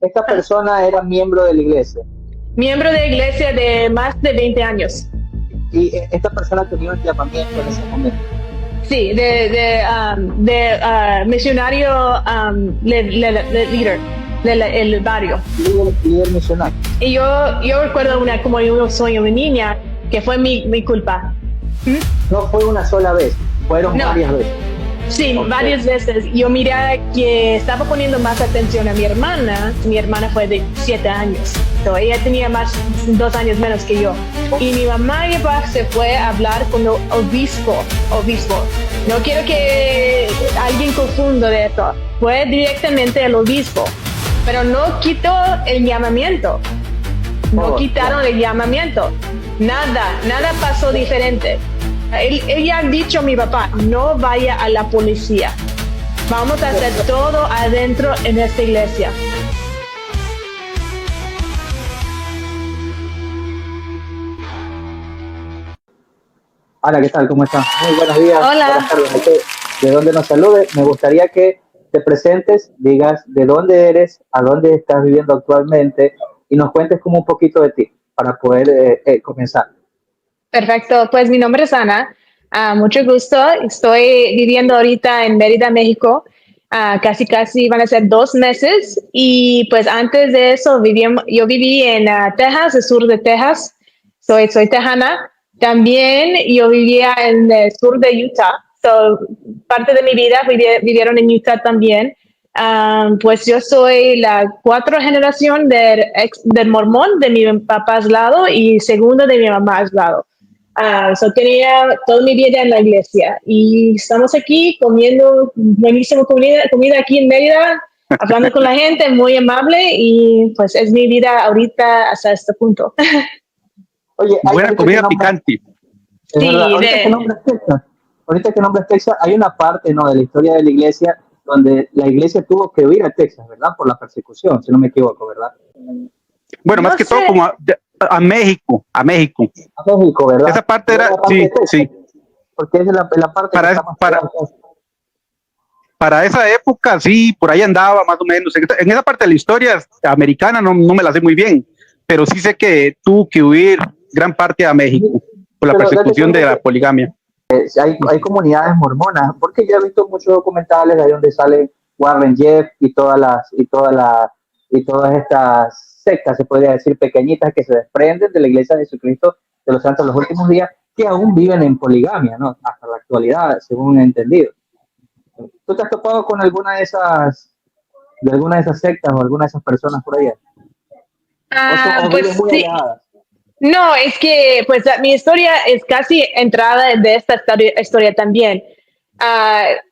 esta persona era miembro de la iglesia Miembro de iglesia de más de 20 años. y esta persona tenía un llamamiento en ese momento. Sí, de misionario líder del barrio. Líder misionario. Y yo recuerdo como un sueño de niña que fue mi culpa. No fue una sola vez, fueron varias veces. Sí, varias veces. Yo miré que estaba poniendo más atención a mi hermana. Mi hermana fue de 7 años. So, ella tenía 2 años menos que yo. Y mi mamá y papá se fue a hablar con el obispo. No quiero que alguien confunda de esto. Fue directamente el obispo. Pero no quitó el llamamiento. No quitaron el llamamiento. Nada pasó diferente. Ella ha dicho a mi papá, no vaya a la policía. Vamos a hacer todo adentro en esta iglesia. Ana, ¿qué tal? ¿Cómo estás? Muy buenos días. Hola. Buenas tardes. De dónde nos saludes. Me gustaría que te presentes, digas de dónde eres, a dónde estás viviendo actualmente y nos cuentes como un poquito de ti para poder comenzar. Perfecto, pues mi nombre es Ana. Mucho gusto. Estoy viviendo ahorita en Mérida, México. Casi van a ser 2 meses. Y pues antes de eso yo viví en Texas, el sur de Texas. Soy tejana. También yo vivía en el sur de Utah. Parte de mi vida vivieron en Utah también. Pues yo soy la 4 generación del mormón de mi papá's lado y segundo de mi mamás lado. Tenía toda mi vida en la iglesia y estamos aquí comiendo buenísima comida aquí en Mérida, hablando con la gente, muy amable y pues es mi vida ahorita hasta este punto. Oye, buena comida picante. Sí, ahorita que nombres Texas, hay una parte, ¿no?, de la historia de la iglesia donde la iglesia tuvo que huir a Texas, ¿verdad? Por la persecución, si no me equivoco, ¿verdad? Bueno, más que todo como a México. A México, ¿verdad? Esa parte era, sí. Porque es la parte para esa época, sí, por ahí andaba más o menos. En esa parte de la historia americana no me la sé muy bien, pero sí sé que tuvo que huir gran parte a México por la persecución de la poligamia. Hay comunidades mormonas, porque yo he visto muchos documentales ahí donde sale Warren Jeff y todas estas sectas, se podría decir, pequeñitas que se desprenden de la Iglesia de Jesucristo de los Santos de los Últimos Días, que aún viven en poligamia, ¿no? Hasta la actualidad, según he entendido. ¿Tú te has topado con alguna de esas sectas o alguna de esas personas por allá? Pues sí. No, es que pues mi historia es casi entrada de esta historia también.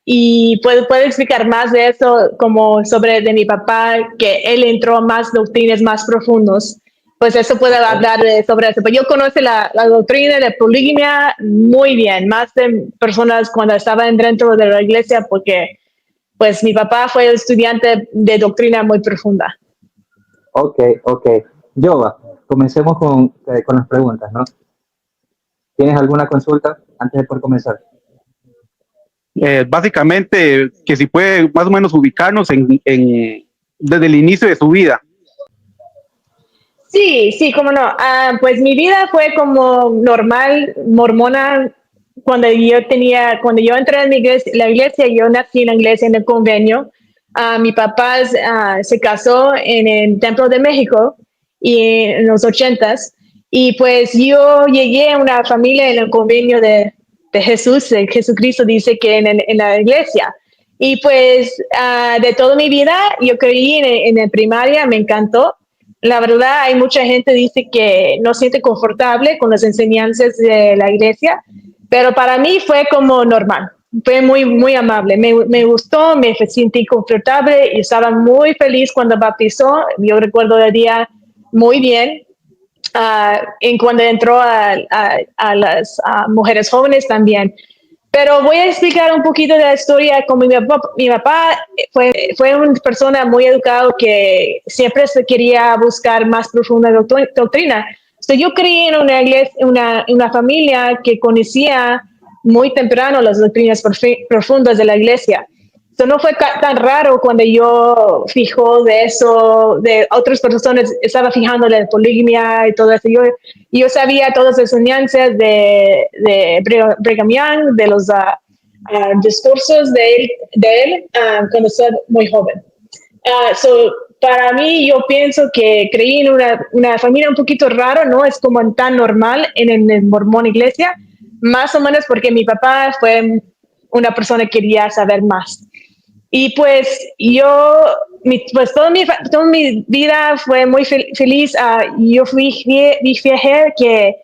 Y puedo explicar más de eso como de mi papá, que él entró a más doctrinas más profundos. Pues eso puedo hablar sobre eso. Pero yo conozco la doctrina de poligamia muy bien, más de personas cuando estaban dentro de la iglesia, porque pues mi papá fue estudiante de doctrina muy profunda. Ok. Yoba, comencemos con las preguntas, ¿no? ¿Tienes alguna consulta antes de poder comenzar? Básicamente, que si puede más o menos ubicarnos desde el inicio de su vida. Sí, cómo no. Pues mi vida fue como normal, mormona. Cuando yo entré en la iglesia, yo nací en la iglesia, en el convenio. Mi papá se casó en el Templo de México y en los 80s. Y pues yo llegué a una familia en el convenio de Jesús. Jesucristo dice que en la iglesia. Y pues de toda mi vida yo creí en la primaria, me encantó. La verdad, hay mucha gente que dice que no se siente confortable con las enseñanzas de la iglesia, pero para mí fue como normal. Fue muy, muy amable. Me gustó, me sentí confortable y estaba muy feliz cuando bautizó. Yo recuerdo el día muy bien. En cuando entró a las mujeres jóvenes también. Pero voy a explicar un poquito de la historia. Como mi papá fue una persona muy educada que siempre se quería buscar más profunda doctrina. Yo creí en una iglesia, una familia que conocía muy temprano las doctrinas profundas de la iglesia. So no fue tan raro cuando yo fijó de eso, de otras personas estaba fijando de poligamia y todo eso. Yo sabía todas las enseñanzas de Brigham Young, de los discursos de él cuando soy muy joven. So, para mí, yo pienso que creí en una familia un poquito rara, no es como tan normal en el mormón iglesia, más o menos porque mi papá fue una persona que quería saber más. Y pues pues toda mi vida fue muy feliz. Yo fijé que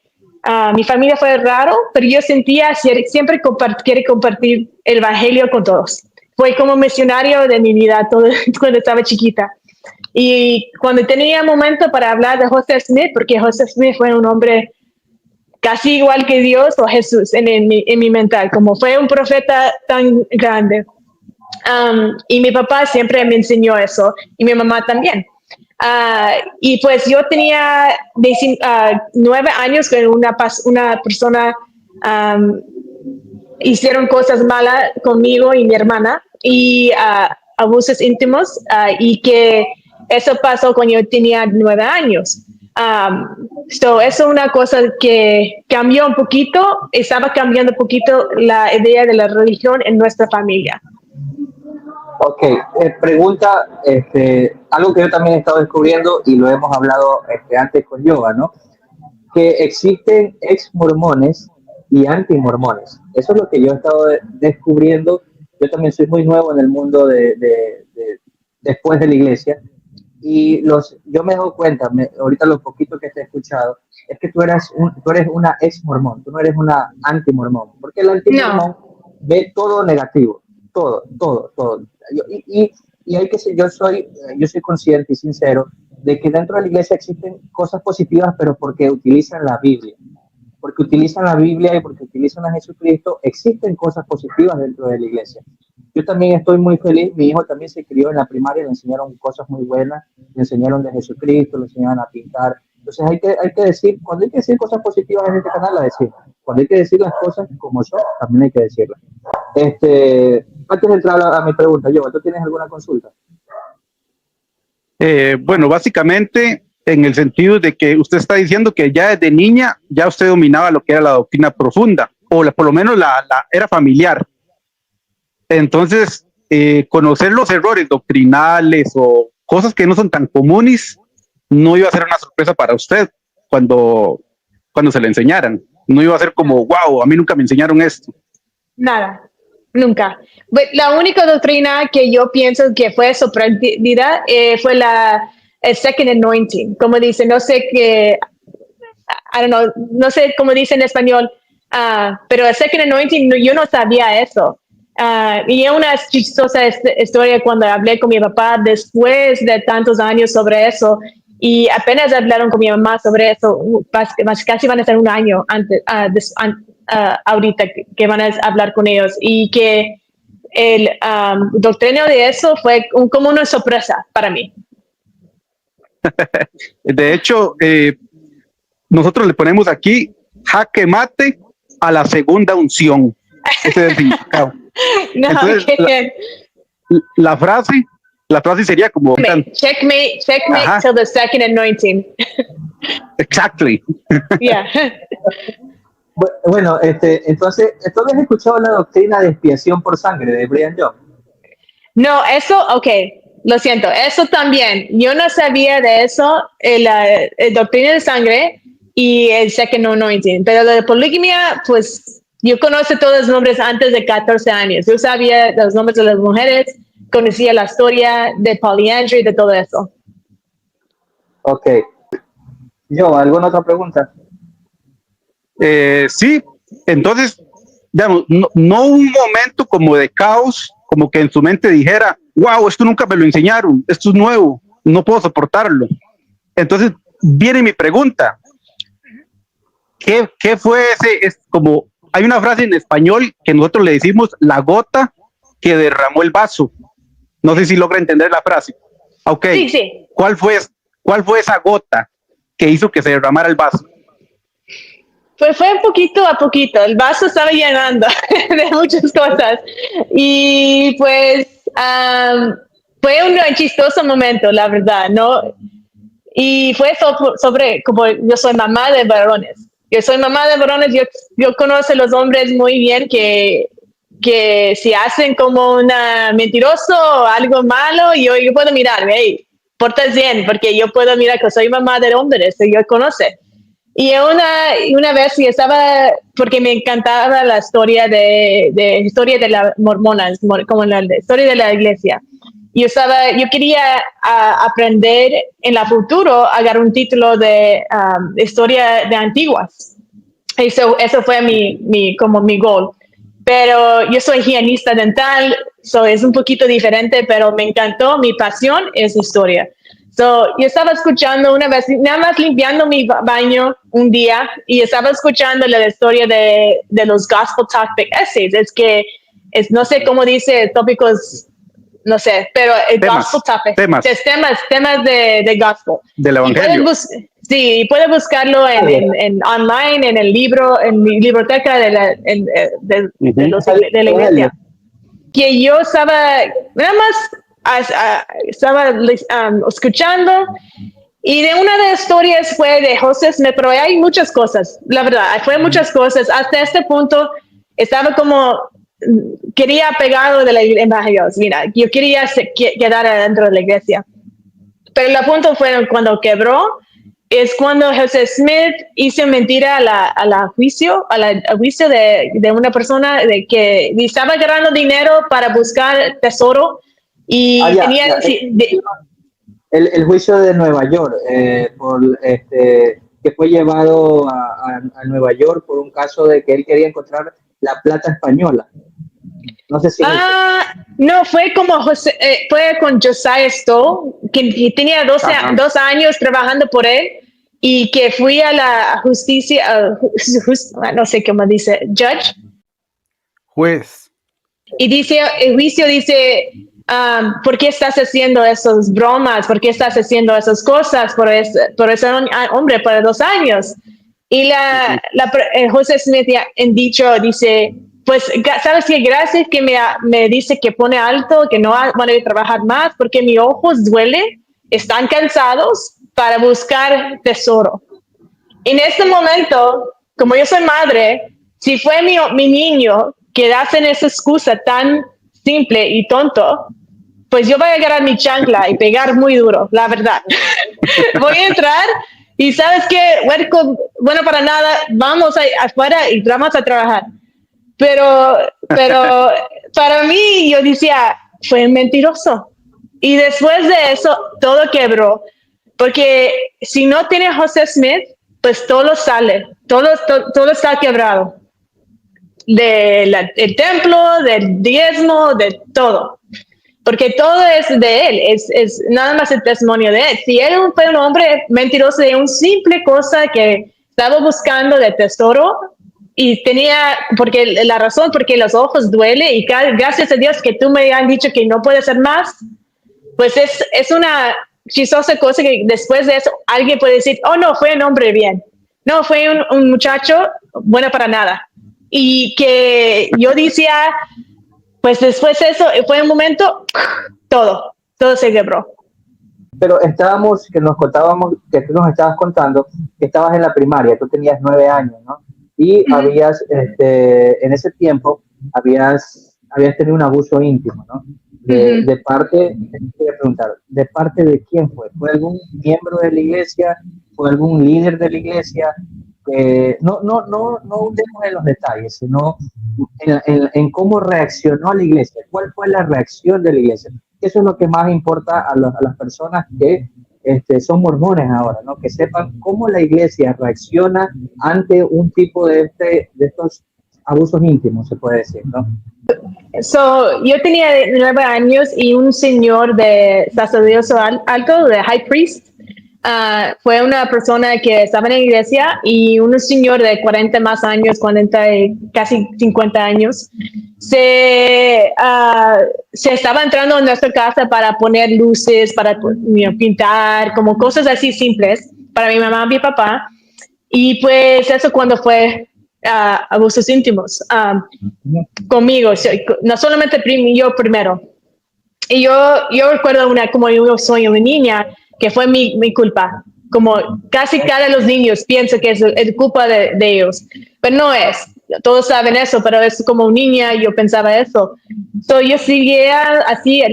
mi familia fue raro, pero yo sentía siempre quiere compartir el evangelio con todos. Fue como misionario de mi vida cuando estaba chiquita. Y cuando tenía momento para hablar de Joseph Smith, porque Joseph Smith fue un hombre casi igual que Dios o Jesús en mi mental, como fue un profeta tan grande. Y mi papá siempre me enseñó eso, y mi mamá también. Y pues yo tenía 9 años con una persona, hicieron cosas malas conmigo y mi hermana, y abusos íntimos, y que eso pasó cuando yo tenía 9 años. Eso es una cosa que cambió un poquito, estaba cambiando un poquito la idea de la religión en nuestra familia. Ok, pregunta, algo que yo también he estado descubriendo y lo hemos hablado antes con Yoga, ¿no? Que existen ex mormones y anti-mormones. Eso es lo que yo he estado descubriendo. Yo también soy muy nuevo en el mundo después de la iglesia, y yo me he dado cuenta, ahorita lo poquito que te he escuchado, es que tú eres una ex mormón, tú no eres una anti-mormón, porque el anti-mormón ve todo negativo, todo. Y hay que ser, yo soy consciente y sincero de que dentro de la iglesia existen cosas positivas, pero porque utilizan la Biblia. Porque utilizan la Biblia y porque utilizan a Jesucristo, existen cosas positivas dentro de la iglesia. Yo también estoy muy feliz, mi hijo también se crió en la primaria, le enseñaron cosas muy buenas, le enseñaron de Jesucristo, le enseñaron a pintar. Entonces hay que decir, cuando hay que decir cosas positivas en este canal, la decimos. Cuando hay que decir las cosas como son, también hay que decirlas. Antes de entrar a mi pregunta, ¿tú tienes alguna consulta? Bueno, básicamente en el sentido de que usted está diciendo que ya desde niña ya usted dominaba lo que era la doctrina profunda, o por lo menos era familiar. Entonces, conocer los errores doctrinales o cosas que no son tan comunes no iba a ser una sorpresa para usted cuando se le enseñaran. No iba a ser como, wow, a mí nunca me enseñaron esto. Nada, nunca. La única doctrina que yo pienso que fue sorprendida fue el Second Anointing. Como dice, no sé qué, no sé cómo dice en español, pero el Second Anointing, yo no sabía eso. Y es una chistosa historia cuando hablé con mi papá después de tantos años sobre eso, y apenas hablaron con mi mamá sobre eso, casi van a ser un año antes, ahorita que van a hablar con ellos, y que el doctrina de eso fue como una sorpresa para mí. De hecho, nosotros le ponemos aquí jaque mate a la segunda unción. Ese es el significado. No, entonces, la frase sería como checkmate till the second anointing. Exactly. Yeah. Bueno, entonces, ¿tú habías escuchado la doctrina de expiación por sangre de Brigham Young? No, eso, lo siento, eso también. Yo no sabía de eso, el doctrina de sangre y el second anointing, pero la de poligamia, pues yo conozco todos los nombres antes de 14 años. Yo sabía los nombres de las mujeres, conocía la historia de polyandry, de todo eso. Ok. ¿Alguna otra pregunta? Sí, entonces, digamos, no un momento como de caos, como que en su mente dijera, wow, esto nunca me lo enseñaron, esto es nuevo, no puedo soportarlo. Entonces, viene mi pregunta. ¿Qué fue ese? Como hay una frase en español que nosotros le decimos la gota que derramó el vaso. No sé si logra entender la frase. Ok. Sí. ¿Cuál fue esa gota que hizo que se derramara el vaso? Pues fue poquito a poquito. El vaso estaba llenando de muchas cosas. Y pues Fue un chistoso momento, la verdad, ¿no? Y fue sobre como yo soy mamá de varones. Yo soy mamá de varones, yo conozco a los hombres muy bien que si hacen como una mentiroso o algo malo, yo puedo mirar, hey, portas bien, porque yo puedo mirar que soy mamá de hombres, yo conoce. Y una vez yo estaba, porque me encantaba la historia de las mormonas, como la historia de la iglesia. Yo quería aprender en el futuro, agarrar un título de historia de antiguas. Eso fue como mi goal. Pero yo soy higienista dental, es un poquito diferente, pero me encantó, mi pasión es historia. Yo estaba escuchando una vez, nada más limpiando mi baño un día, y estaba escuchando la historia de los Gospel Topic Essays. No sé cómo dice tópicos, no sé, pero el Gospel Topic. Temas de Gospel. Del Evangelio. Sí, puede buscarlo en online, en el libro, en mi biblioteca de la iglesia. Que yo estaba, nada más estaba escuchando, y de una de las historias fue de José Smith, pero hay muchas cosas, la verdad, fue muchas cosas. Hasta este punto estaba como, quería pegado de la evangelio. Mira, yo quería quedar adentro de la iglesia. Pero el punto fue cuando quebró, es cuando José Smith hizo mentira al juicio de una persona de que estaba ganando dinero para buscar tesoro, y tenía... El juicio de Nueva York, que fue llevado a Nueva York por un caso de que él quería encontrar la plata española. No sé si... no, fue como fue con Josiah Stoll, que tenía 2 años trabajando por él, y que fui a la justicia, no sé cómo dice, juez. Y dice, el juicio dice, ¿por qué estás haciendo esas bromas? ¿Por qué estás haciendo esas cosas por ese hombre por 2 años? Y José Smith en dicho dice, pues, ¿sabes qué? Gracias que me dice que pone alto, que no van a trabajar más, porque mis ojos duelen, están cansados para buscar tesoro. En este momento, como yo soy madre, si fue mi niño que hacen esa excusa tan simple y tonto, pues yo voy a agarrar mi chancla y pegar muy duro, la verdad. Voy a entrar y ¿sabes qué? Bueno, para nada, vamos afuera y vamos a trabajar. Pero para mí, yo decía, fue mentiroso. Y después de eso, todo quebró. Porque si no tiene José Smith, pues todo sale, todo está quebrado. Del templo, del diezmo, de todo. Porque todo es de él, es nada más el testimonio de él. Si él fue un hombre mentiroso de una simple cosa que estaba buscando de tesoro, y tenía, porque la razón, porque los ojos duele, y gracias a Dios que tú me han dicho que no puede hacer más, pues es una chistosa cosa que después de eso alguien puede decir, oh no, fue un hombre bien, no, fue un muchacho bueno para nada. Y que yo decía, pues después de eso fue un momento, todo se quebró. Pero que nos contábamos, que tú nos estabas contando que estabas en la primaria, tú tenías 9 años, ¿no? Y habías, en ese tiempo, habías tenido un abuso íntimo, ¿no? De parte, te voy a preguntar, ¿de parte de quién fue? ¿Fue algún miembro de la iglesia? ¿Fue algún líder de la iglesia? No hundemos en los detalles, sino en cómo reaccionó la iglesia. ¿Cuál fue la reacción de la iglesia? Eso es lo que más importa a las personas que son mormones ahora, ¿no? Que sepan cómo la iglesia reacciona ante un tipo de estos abusos íntimos, se puede decir, ¿no? Yo tenía 9 años, y un señor de sacerdocio alto, de high priest, fue una persona que estaba en la iglesia, y un señor de 40 más años, 40, casi 50 años, se estaba entrando en nuestra casa para poner luces, para pintar, como cosas así simples para mi mamá y mi papá. Y pues eso cuando fue abusos íntimos conmigo, no solamente yo primero. Y yo recuerdo como yo soy una niña, que fue mi culpa. Como casi cada los niños piensan que es culpa de ellos, pero no es. Todos saben eso, pero es como niña yo pensaba eso. So yo seguía así,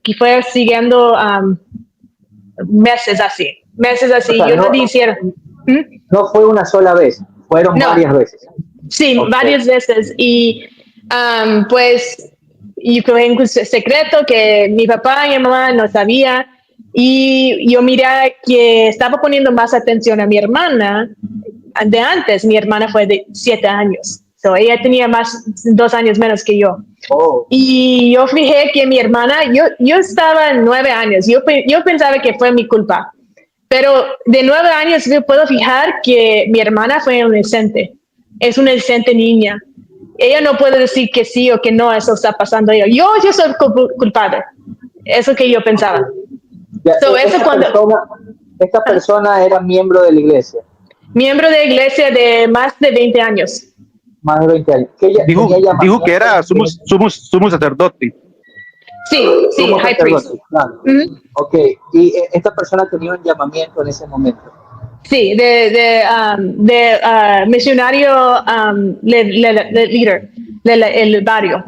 que fue siguiendo meses así. O sea, Yo no hiciera. No fue una sola vez, fueron varias veces. Sí, okay. Varias veces. Y pues yo creo en un secreto que mi papá y mi mamá no sabían. Y yo miré que estaba poniendo más atención a mi hermana de antes. Mi hermana fue de 7 años. So ella tenía 2 años menos que yo. Oh. Y yo fijé que mi hermana, yo estaba en 9 años. Yo pensaba que fue mi culpa. Pero de 9 años yo puedo fijar que mi hermana fue una inocente. Es una inocente niña. Ella no puede decir que sí o que no, eso está pasando. Yo soy culpable. Eso que yo pensaba. Ya, esta persona era miembro de la iglesia. Miembro de la iglesia de más de 20 años. Más de 20 años. Dijo que era sumo sacerdote. Sí, high priest. Claro. Ok, y esta persona tenía un llamamiento en ese momento. Sí, de misionario, líder del barrio.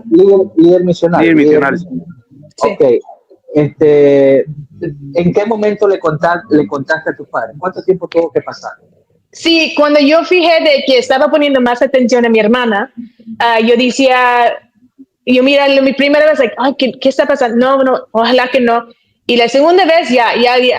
Líder misionario. Sí. Ok. ¿En qué momento le contaste a tu padre? ¿Cuánto tiempo tuvo que pasar? Sí, cuando yo fijé de que estaba poniendo más atención a mi hermana, yo decía, mira, mi primera vez, ay, ¿qué está pasando? No, ojalá que no. Y la segunda vez ya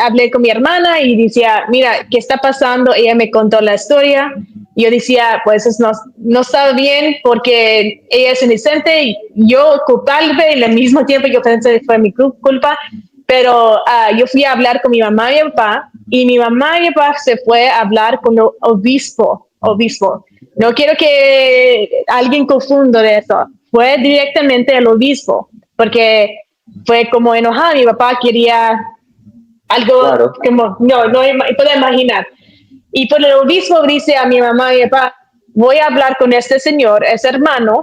hablé con mi hermana y decía, mira, ¿qué está pasando? Ella me contó la historia. Yo decía, pues eso no está bien porque ella es inocente y yo culpable y al mismo tiempo yo pensé que fue mi culpa. Pero yo fui a hablar con mi mamá y mi papá y mi mamá y mi papá se fue a hablar con el obispo. No quiero que alguien confunda de eso. Fue directamente al obispo porque fue como enojado. Mi papá quería algo, claro. Como, no puedo imaginar. Y por el obispo dice a mi mamá y mi papá, voy a hablar con este señor, es hermano,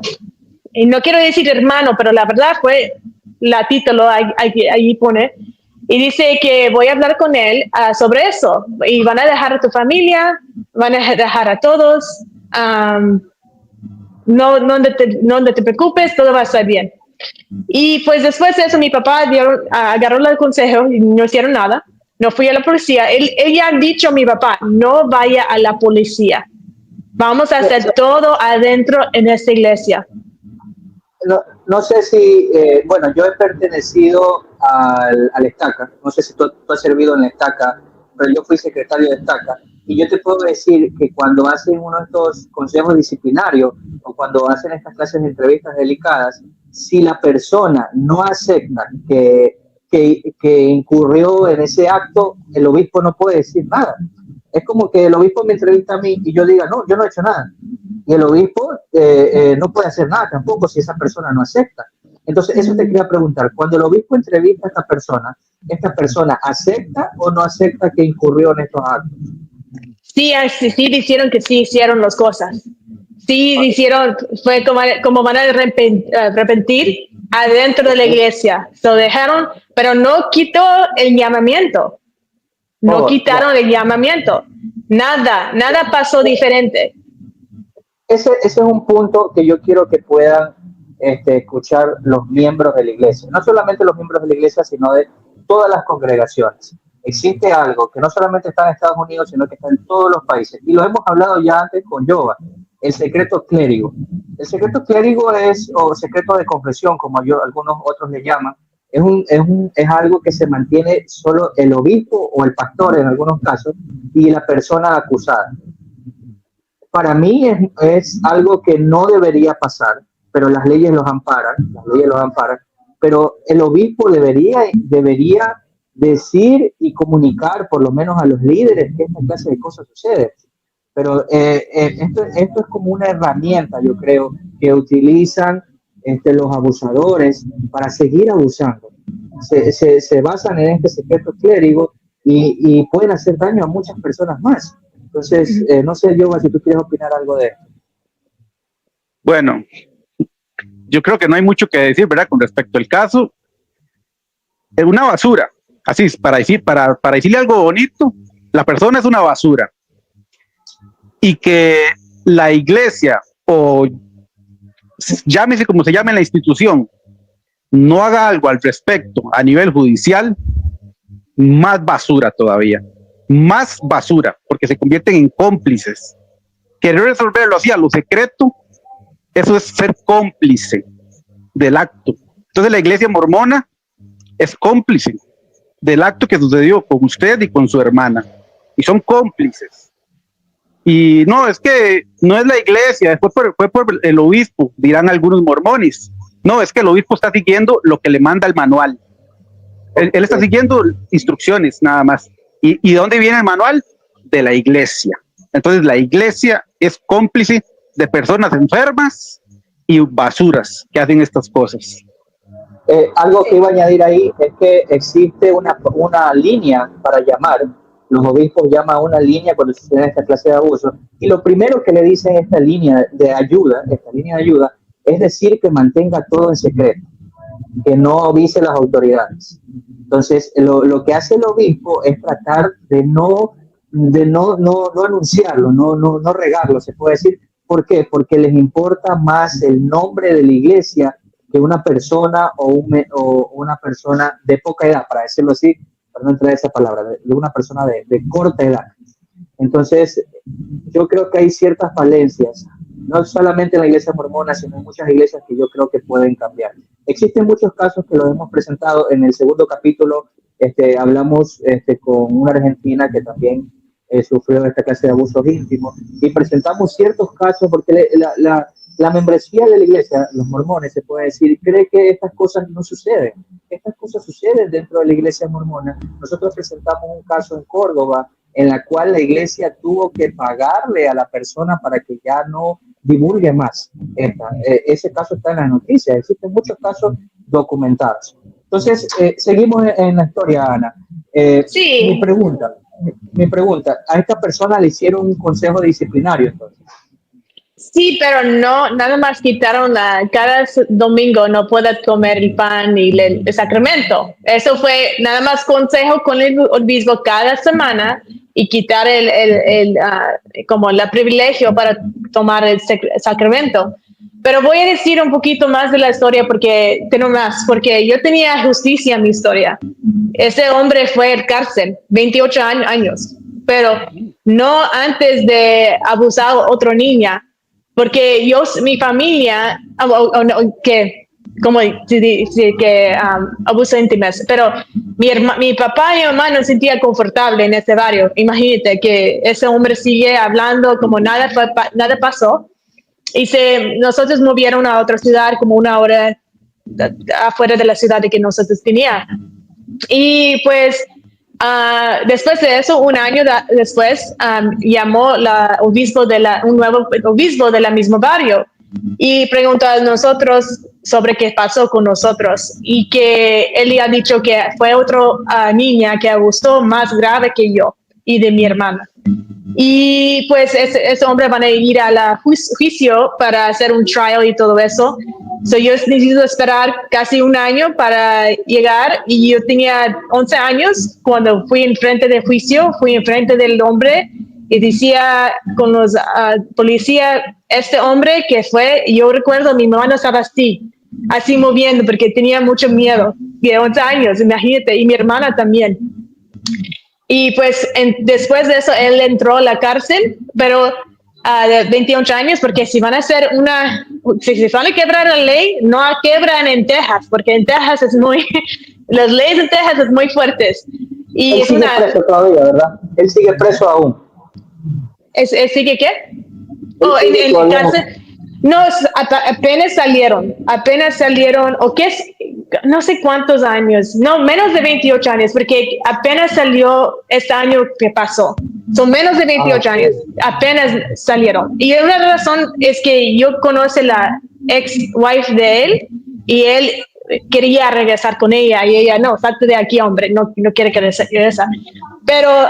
y no quiero decir hermano, pero la verdad fue la título, ahí pone, y dice que voy a hablar con él sobre eso, y van a dejar a tu familia, van a dejar a todos, no te preocupes, todo va a estar bien. Y pues después de eso mi papá agarró el consejo y no hicieron nada. No fui a la policía. Él ya ha dicho a mi papá, no vaya a la policía. Vamos a hacer todo adentro en esta iglesia. No sé si, bueno, yo he pertenecido al Estaca. No sé si tú has servido en la Estaca, pero yo fui secretario de Estaca. Y yo te puedo decir que cuando hacen uno de estos consejos disciplinarios o cuando hacen estas clases de entrevistas delicadas, si la persona no acepta que incurrió en ese acto, el obispo no puede decir nada. Es como que el obispo me entrevista a mí y yo diga, no, yo no he hecho nada. Y el obispo no puede hacer nada tampoco si esa persona no acepta. Entonces, eso te quería preguntar. Cuando el obispo entrevista a ¿esta persona acepta o no acepta que incurrió en estos actos? Sí, dijeron que sí hicieron las cosas. Sí, hicieron, fue como van a arrepentir adentro de la iglesia. Lo dejaron, pero no quitó el llamamiento. No quitaron el llamamiento. Nada pasó diferente. Ese es un punto que yo quiero que puedan escuchar los miembros de la iglesia. No solamente los miembros de la iglesia, sino de todas las congregaciones. Existe algo que no solamente está en Estados Unidos, sino que está en todos los países. Y lo hemos hablado ya antes con Jova, el secreto clérigo. El secreto clérigo o secreto de confesión, como algunos otros le llaman, es algo que se mantiene solo el obispo o el pastor en algunos casos y la persona acusada. Para mí es algo que no debería pasar, pero las leyes los amparan, pero el obispo debería decir y comunicar por lo menos a los líderes que esta clase de cosas sucede. Pero esto es como una herramienta, yo creo, que utilizan los abusadores para seguir abusando. Se basan en este secreto clérigo y pueden hacer daño a muchas personas más. Entonces, no sé, Jova, si tú quieres opinar algo de esto. Bueno, yo creo que no hay mucho que decir, ¿verdad? Con respecto al caso. Es una basura. Así es, para decirle algo bonito, la persona es una basura. Y que la iglesia, o llámese como se llame la institución, no haga algo al respecto a nivel judicial, más basura todavía. Más basura, porque se convierten en cómplices. Querer resolverlo así a lo secreto, eso es ser cómplice del acto. Entonces la iglesia mormona es cómplice del acto que sucedió con usted y con su hermana, y son cómplices. Y no, es que no es la iglesia, fue por el obispo, dirán algunos mormones. No, es que el obispo está siguiendo lo que le manda el manual. Él está siguiendo instrucciones nada más. ¿Y de dónde viene el manual? De la iglesia. Entonces la iglesia es cómplice de personas enfermas y basuras que hacen estas cosas. Algo que iba a añadir ahí es que existe una línea para llamar. Los obispos llaman a una línea cuando se tiene esta clase de abuso. Y lo primero que le dicen a esta línea de ayuda, es decir que mantenga todo en secreto, que no avise las autoridades. Entonces, lo que hace el obispo es tratar de no anunciarlo, no regarlo, se puede decir. ¿Por qué? Porque les importa más el nombre de la iglesia que una persona o una persona de poca edad, para decirlo así, para no entrar esa palabra, de una persona de corta edad. Entonces, yo creo que hay ciertas falencias, no solamente en la iglesia mormona, sino en muchas iglesias que yo creo que pueden cambiar. Existen muchos casos que los hemos presentado en el segundo capítulo. Hablamos con una argentina que también sufrió esta clase de abusos íntimos y presentamos ciertos casos porque la membresía de la iglesia, los mormones, se puede decir, cree que estas cosas no suceden. Estas cosas suceden dentro de la iglesia mormona. Nosotros presentamos un caso en Córdoba en la cual la iglesia tuvo que pagarle a la persona para que ya no divulgue más. Ese caso está en las noticias. Existen muchos casos documentados. Entonces, seguimos en la historia, Ana. Sí. Mi pregunta, a esta persona le hicieron un consejo disciplinario, entonces. Sí, pero no, nada más quitaron cada domingo no puede comer el pan y el sacramento. Eso fue nada más consejo con el obispo cada semana y quitar como el privilegio para tomar el sacramento. Pero voy a decir un poquito más de la historia porque yo tenía justicia en mi historia. Ese hombre fue al cárcel, 28 años, pero no antes de abusar a otra niña. Porque mi familia, abuso íntimas, pero mi papá y mi mamá no se sentían confortables en ese barrio. Imagínate que ese hombre sigue hablando como nada pasó. Y nosotros movieron a otra ciudad como una hora afuera de la ciudad de que nosotros teníamos. Y pues después de eso, un año después, llamó un nuevo obispo de la mismo barrio y preguntó a nosotros sobre qué pasó con nosotros y que él le ha dicho que fue otra niña que abusó más grave que yo y de mi hermana. Y pues ese hombre van a ir a la juicio para hacer un trial y todo eso. Yo necesito esperar casi un año para llegar y yo tenía 11 años cuando fui enfrente del juicio, fui enfrente del hombre y decía con los policías, este hombre que fue, yo recuerdo mi mamá estaba así moviendo porque tenía mucho miedo, de 11 años, imagínate, y mi hermana también. Y pues después de eso él entró a la cárcel, pero de 28 años, porque si van a hacer si van a quebrar la ley, no quebran en Texas, porque en Texas las leyes en Texas son muy fuertes. Y él sigue preso todavía, ¿verdad? Él sigue preso aún. ¿Él sigue qué? En la cárcel. No, apenas salieron, o qué es, no sé cuántos años, no, menos de 28 años, porque apenas salió este año que pasó. Son menos de 28 años, apenas salieron. Y una razón es que yo conozco la ex-wife de él, y él quería regresar con ella y ella, no, salte de aquí, hombre, no quiere que regresa. Pero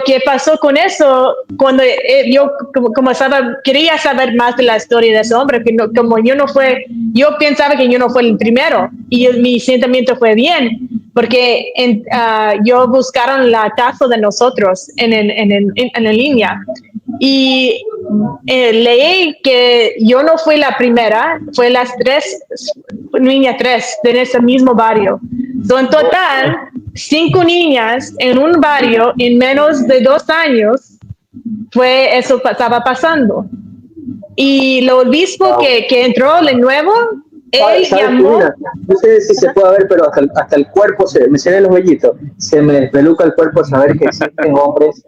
¿qué pasó con eso? Cuando yo quería saber más de la historia de ese hombre, que no, como yo pensaba que yo no fue el primero y mi sentimiento fue bien, porque yo buscaron la casa de nosotros en la línea y leí que yo no fui la primera, fue las niñas tres de ese mismo barrio. So, en total, 5 niñas en un barrio en menos de 2 años, eso estaba pasando. Y el obispo que entró de nuevo, él llamó... No sé si se puede ver, pero hasta el cuerpo, me se ven los vellitos, se me despeluca el cuerpo saber que existen hombres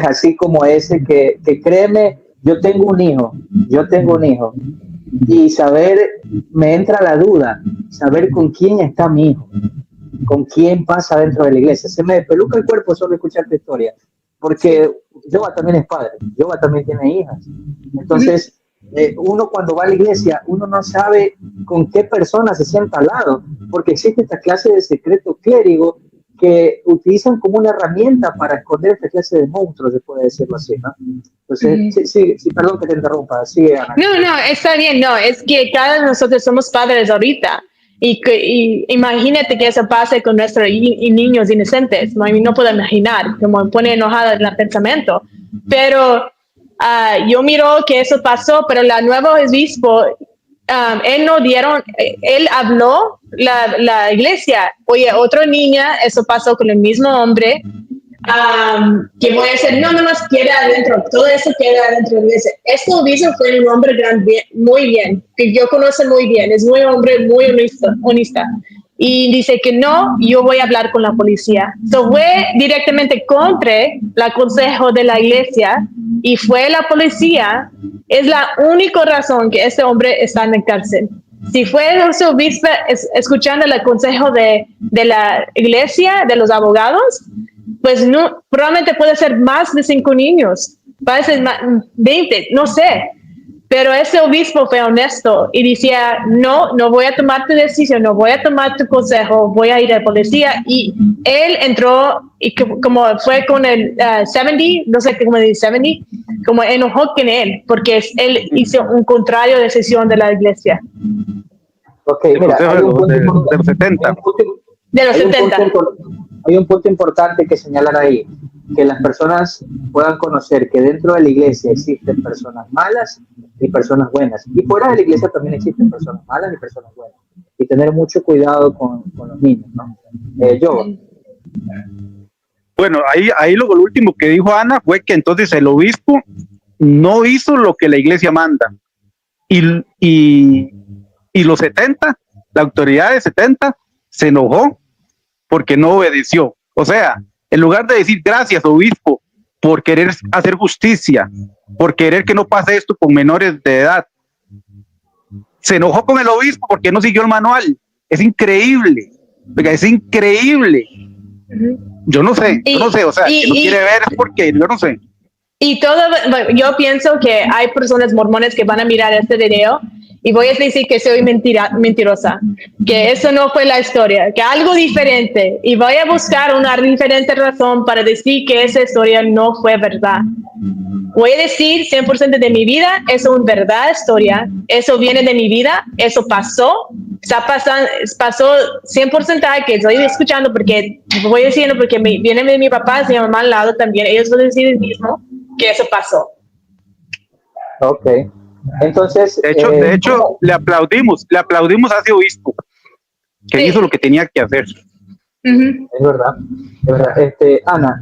así como ese, que créeme, yo tengo un hijo, y me entra la duda, saber con quién está mi hijo, con quién pasa dentro de la iglesia. Se me despeluca el cuerpo solo escuchar tu historia, porque Yoba también es padre, Yoba también tiene hijas. Entonces, uno cuando va a la iglesia, uno no sabe con qué persona se sienta al lado, porque existe esta clase de secreto clérigo que utilizan como una herramienta para esconder esta clase de monstruos, se puede decirlo así, ¿no? Entonces, sí, perdón que te interrumpa, sigue, Ana. No, está bien, no, es que cada uno de nosotros somos padres ahorita, y imagínate que eso pase con nuestros niños inocentes, no puedo imaginar, como me pone enojada el pensamiento, pero yo miro que eso pasó, pero la nueva obispo, él habló la iglesia, oye, otra niña, eso pasó con el mismo hombre, que voy a decir, no más queda adentro, todo eso queda adentro de la iglesia. Este obispo fue un hombre muy bien, que yo conozco muy bien, es un hombre muy honesta. Y dice que no, yo voy a hablar con la policía. So fue directamente contra el consejo de la iglesia y fue la policía. Es la única razón que este hombre está en la cárcel. Si fue su obispo escuchando el consejo de la iglesia, de los abogados, pues no, probablemente puede ser más de 5 niños, puede ser 20, no sé. Pero ese obispo fue honesto y decía, no voy a tomar tu decisión, no voy a tomar tu consejo, voy a ir a la policía. Y él entró, y como fue con el 70, no sé cómo dice 70, como enojó con él, porque él hizo un contrario de decisión de la iglesia. Ok, mira, de los 70. De los 70. Hay un punto importante que señalar ahí, que las personas puedan conocer que dentro de la iglesia existen personas malas y personas buenas, y fuera de la iglesia también existen personas malas y personas buenas, y tener mucho cuidado con los niños, ¿no? Bueno, ahí lo último que dijo Ana fue que entonces el obispo no hizo lo que la iglesia manda, y los 70, la autoridad de 70 se enojó porque no obedeció. O sea, en lugar de decir gracias, obispo, por querer hacer justicia, por querer que no pase esto con menores de edad, se enojó con el obispo porque no siguió el manual. Es increíble, es increíble. Yo no sé, o sea, que no quiere ver es porque, yo no sé. Y yo pienso que hay personas mormones que van a mirar este video y voy a decir que soy mentirosa, que eso no fue la historia, que algo diferente, y voy a buscar una diferente razón para decir que esa historia no fue verdad. Voy a decir 100% de mi vida, es una verdad historia, eso viene de mi vida, eso pasó, pasó 100% que estoy escuchando, porque voy diciendo, porque viene de mi papá y mi mamá al lado también, ellos van a decir el mismo, que eso pasó. Ok. Entonces, de hecho, le aplaudimos a ese obispo que hizo lo que tenía que hacer. Es verdad. Ana,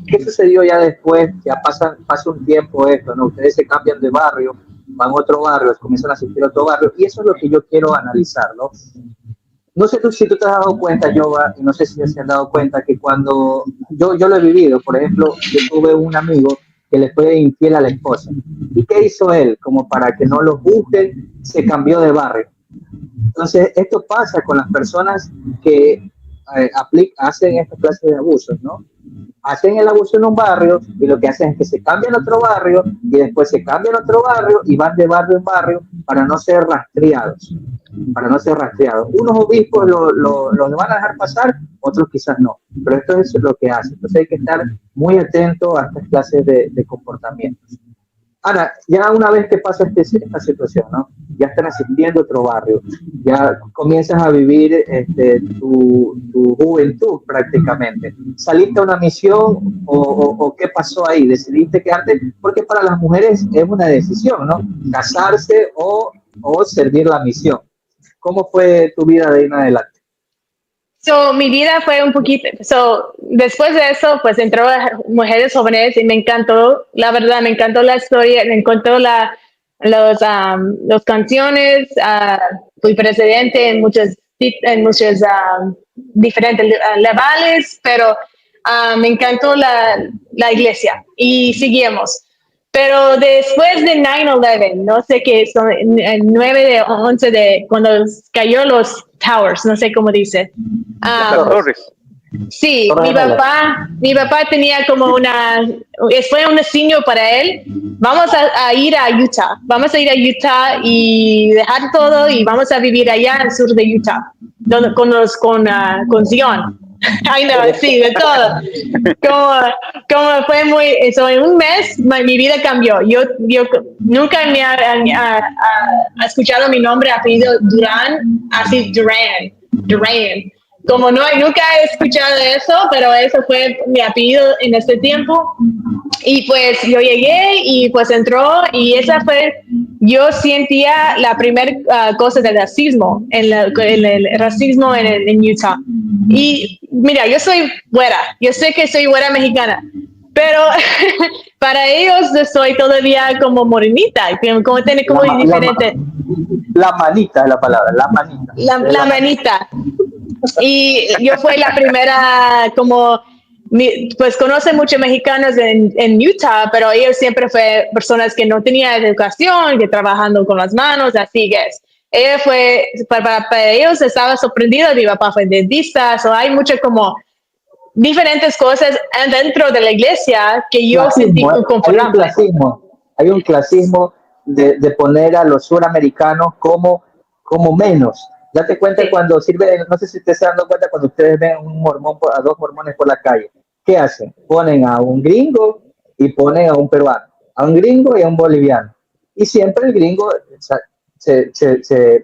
¿qué sucedió ya después? Ya pasa un tiempo esto, ¿no? Ustedes se cambian de barrio, van a otro barrio, comienzan a asistir a otro barrio, y eso es lo que yo quiero analizar, ¿no? No sé si tú te has dado cuenta, Yoba, y no sé si se han dado cuenta que cuando yo lo he vivido, por ejemplo, yo tuve un amigo que le fue infiel a la esposa. ¿Y qué hizo él? Como para que no lo juzguen, se cambió de barrio. Entonces, esto pasa con las personas que hacen esta clase de abusos, ¿no? Hacen el abuso en un barrio y lo que hacen es que se cambian a otro barrio y después se cambian a otro barrio y van de barrio en barrio para no ser rastreados. para no ser rastreados. Unos obispos los van a dejar pasar, otros quizás no, pero esto es lo que hace. Entonces hay que estar muy atento a estas clases de comportamientos. Ahora, ya una vez que pasa esta situación, ¿no? Ya están asistiendo a otro barrio, ya comienzas a vivir tu juventud prácticamente. ¿Saliste a una misión o qué pasó ahí? ¿Decidiste quedarte? Porque para las mujeres es una decisión, ¿no? Casarse o servir la misión. ¿Cómo fue tu vida de ahí en adelante? Mi vida fue un poquito, después de eso, pues entró Mujeres Jóvenes y me encantó, la verdad, me encantó la historia, me encantó las canciones, fui presidente en muchos diferentes levales, pero me encantó la iglesia y seguimos. Pero después de 9/11, no sé qué, son el 9 de 11 de cuando cayó los towers, no sé cómo dice. Las torres. Sí, mi papá tenía como fue un destino para él. Vamos a ir a Utah y dejar todo y vamos a vivir allá al sur de Utah, con Zion. Ay, no, sí, de todo. Como fue en un mes, mi vida cambió. Yo nunca me ha escuchado mi nombre, apellido Durán, así Duran. Como nunca he escuchado eso, pero eso fue mi apellido en este tiempo. Y pues yo llegué y pues entró y yo sentía la primera cosa del racismo, el racismo en Utah. Y mira, yo soy güera, yo sé que soy güera mexicana, pero para ellos soy todavía como morenita, como tiene como diferente. La manita es la palabra, la manita. La manita. Y yo fui la primera pues conoce muchos mexicanos en Utah, pero ellos siempre fue personas que no tenían educación, que trabajando con las manos, así que ella para ellos estaba sorprendido. Mi papá fue dentista, hay muchas como diferentes cosas dentro de la iglesia que yo sentí confortable. Hay un clasismo de poner a los suramericanos como menos. Date cuenta cuando sirve, no sé si ustedes se dan cuenta cuando ustedes ven a dos mormones por la calle. ¿Qué hacen? Ponen a un gringo y ponen a un peruano, a un gringo y a un boliviano. Y siempre el gringo se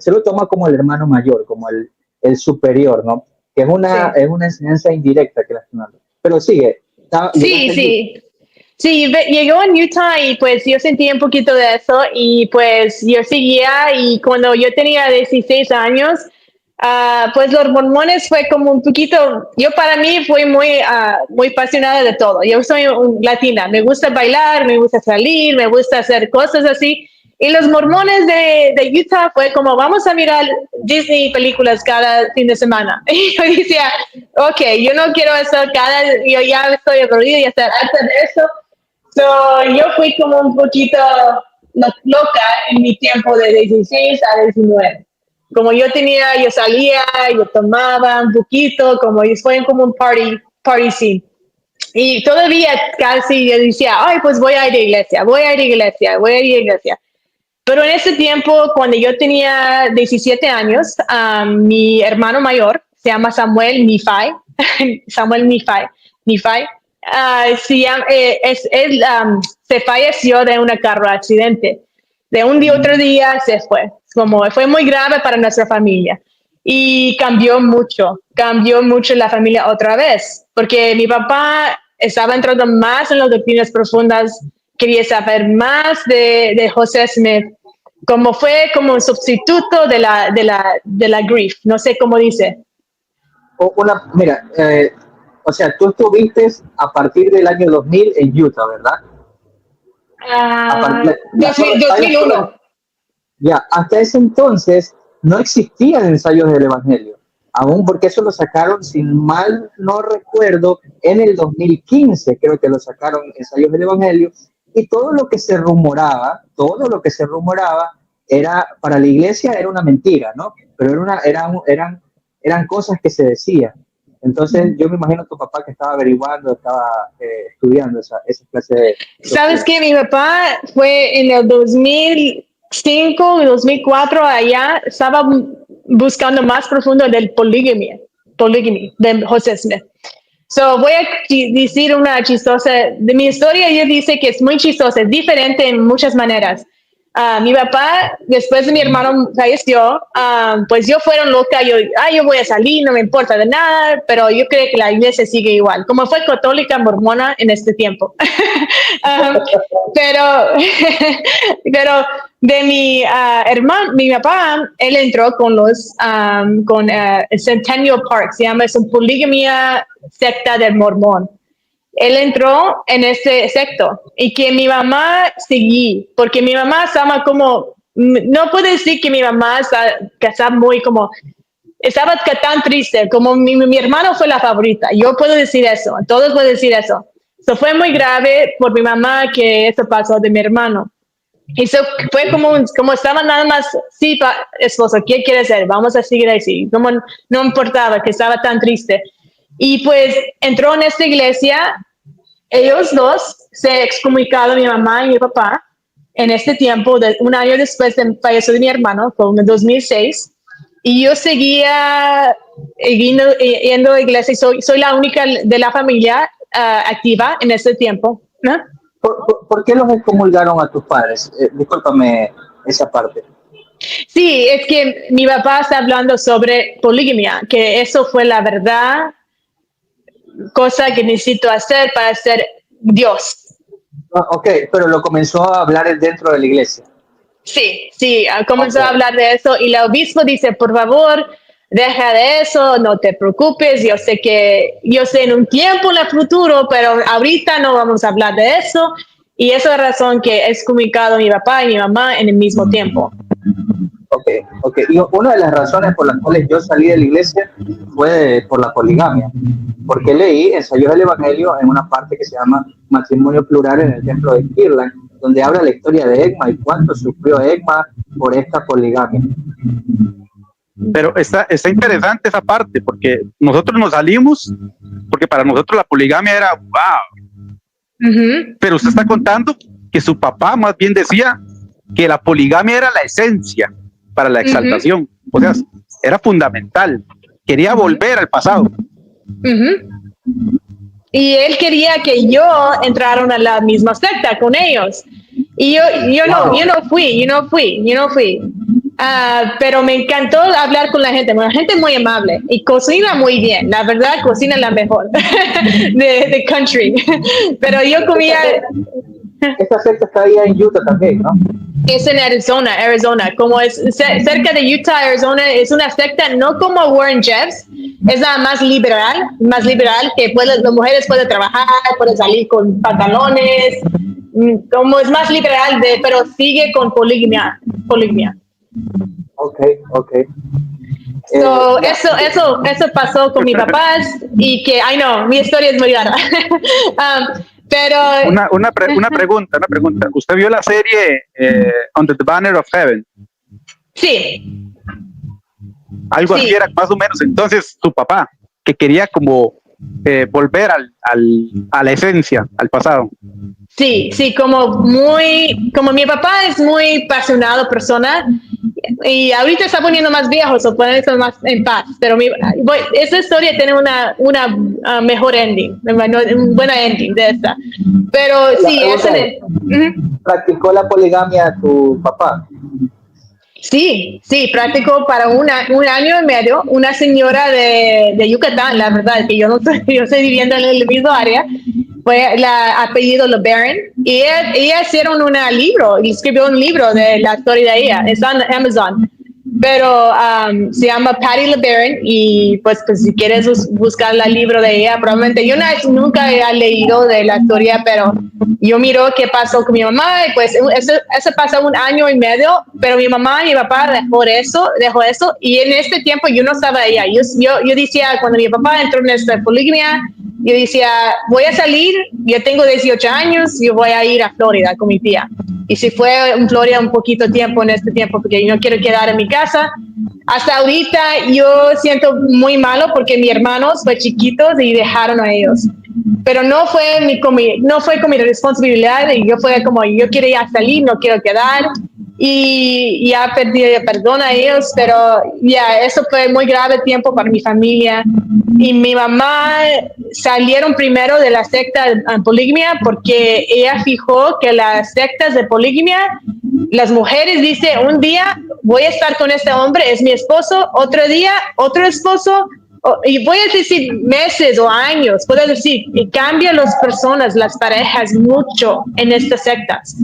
lo toma como el hermano mayor, como el superior, ¿no? Que es una enseñanza indirecta que la están dando. Pero sigue. Sí, llegó en Utah y pues yo sentí un poquito de eso y pues yo seguía y cuando yo tenía 16 años, pues los mormones fue como un poquito, para mí fui muy apasionada de todo. Yo soy latina, me gusta bailar, me gusta salir, me gusta hacer cosas así. Y los mormones de Utah fue como, vamos a mirar Disney películas cada fin de semana. Y yo decía, ok, yo no quiero eso yo ya estoy aburrida y estar harta de eso. Yo fui como un poquito loca en mi tiempo de 16 a 19. Como yo salía, yo tomaba un poquito, fue como un party scene. Y todavía casi yo decía, ay, pues voy a ir a iglesia. Pero en ese tiempo, cuando yo tenía 17 años, mi hermano mayor, se llama Samuel Nifai, se falleció de un carro accidente. De un día a otro día se fue. Fue muy grave para nuestra familia. Y cambió mucho la familia otra vez, porque mi papá estaba entrando más en las doctrinas profundas, quería saber más de José Smith, fue como un sustituto de la grief, no sé cómo dice. Mira, o sea, tú estuviste a partir del año 2000 en Utah, ¿verdad? 2001. Ya, hasta ese entonces no existían ensayos del Evangelio, aún porque eso lo sacaron, sin mal no recuerdo, en el 2015, creo que lo sacaron ensayos del Evangelio, y todo lo que se rumoraba era, para la iglesia era una mentira, ¿no? Pero eran cosas que se decían. Entonces, yo me imagino a tu papá que estaba averiguando, estaba estudiando esa clase de... ¿Sabes qué? Mi papá fue en el 2005, 2004, allá, estaba buscando más profundo del polygamy de José Smith. So, voy a decir una chistosa de mi historia. Ella dice que es muy chistosa, es diferente en muchas maneras. Mi papá, después de mi hermano falleció, pues yo fueron loca, yo voy a salir, no me importa de nada, pero yo creo que la iglesia sigue igual, como fue católica mormona en este tiempo. Pero de mi hermano, mi papá, él entró con Centennial Park, se llama, es una poligamia secta del mormón. Él entró en ese secto y que mi mamá seguí, porque mi mamá estaba como, no puedo decir que mi mamá estaba muy como, estaba tan triste, como mi hermano fue la favorita, yo puedo decir eso, todos pueden decir eso. Eso fue muy grave por mi mamá que eso pasó de mi hermano. Y eso fue como estaba nada más, sí, esposo, ¿qué quiere hacer? Vamos a seguir así, como no importaba que estaba tan triste. Y pues entró en esta iglesia, ellos dos se excomunicaron, mi mamá y mi papá, en este tiempo, un año después de fallecer de mi hermano, como en 2006, y yo seguía yendo a la iglesia, y soy la única de la familia activa en este tiempo, ¿no? ¿Por qué los excomulgaron a tus padres? Discúlpame esa parte. Sí, es que mi papá está hablando sobre poligamia, que eso fue la verdad, cosa que necesito hacer para ser Dios. Ok, pero lo comenzó a hablar dentro de la iglesia. Sí, comenzó a hablar de eso y el obispo dice, por favor, deja de eso, no te preocupes, yo sé en un tiempo en el futuro, pero ahorita no vamos a hablar de eso. Y esa es la razón que es comunicado mi papá y mi mamá en el mismo tiempo. Ok. Y una de las razones por las cuales yo salí de la iglesia fue por la poligamia, porque leí Ensayos del Evangelio en una parte que se llama Matrimonio Plural en el Templo de Kirtland, donde habla la historia de Egma y cuánto sufrió Egma por esta poligamia. Pero está interesante esa parte, porque nosotros nos salimos, porque para nosotros la poligamia era wow. Uh-huh. Pero usted está contando que su papá más bien decía que la poligamia era la esencia para la exaltación, o sea, era fundamental, quería volver al pasado. Y él quería que yo entrara a la misma secta con ellos, y yo no fui. Pero me encantó hablar con la gente muy amable y cocina muy bien, la verdad cocina la mejor de country, pero yo comía. Esta secta está ahí en Utah también, ¿no? Es en Arizona, como es cerca de Utah, Arizona, es una secta no como Warren Jeffs, es la más liberal que las mujeres pueden trabajar, pueden salir con pantalones, como es más liberal, pero sigue con poligamia. Ok. So, eso pasó con mis papás y que, mi historia es muy larga. Pero una pregunta. ¿Usted vio la serie Under the Banner of Heaven? Sí. Algo así era más o menos. Entonces, tu papá, que quería como volver a la esencia, al pasado. Sí, como mi papá es muy apasionado persona y ahorita está poniendo más viejo, o poniendo más en paz, pero esa historia tiene una mejor ending, un buena ending de esta, pero sí, ¿Practicó la poligamia tu papá? Sí, practicó para un año y medio, una señora de Yucatán, la verdad, que yo estoy viviendo en el mismo área, fue apellido LeBaron, y ella hicieron escribió un libro de la historia de ella, está en Amazon, pero se llama Patty LeBaron, y pues si quieres buscar el libro de ella, probablemente yo nunca he leído de la historia, pero yo miro qué pasó con mi mamá, y pues eso pasó un año y medio, pero mi mamá y mi papá dejó eso, y en este tiempo yo no estaba allá. Yo decía, cuando mi papá entró en esta poligamia, yo decía, voy a salir, yo tengo 18 años, yo voy a ir a Florida con mi tía. Y si fue en Florida un poquito tiempo en este tiempo, porque yo no quiero quedar en mi casa. Hasta ahorita yo siento muy malo porque mis hermanos fueron chiquitos y dejaron a ellos. Pero no fue con mi responsabilidad, y yo fue como, yo quiero ya salir, no quiero quedar. y ya perdí perdón a ellos, pero ya eso fue muy grave tiempo para mi familia. Y mi mamá salieron primero de la secta de poligamia porque ella fijó que las sectas de poligamia, las mujeres dicen, un día voy a estar con este hombre, es mi esposo, otro día otro esposo, y voy a decir meses o años, puedo decir, y cambian las personas, las parejas mucho en estas sectas.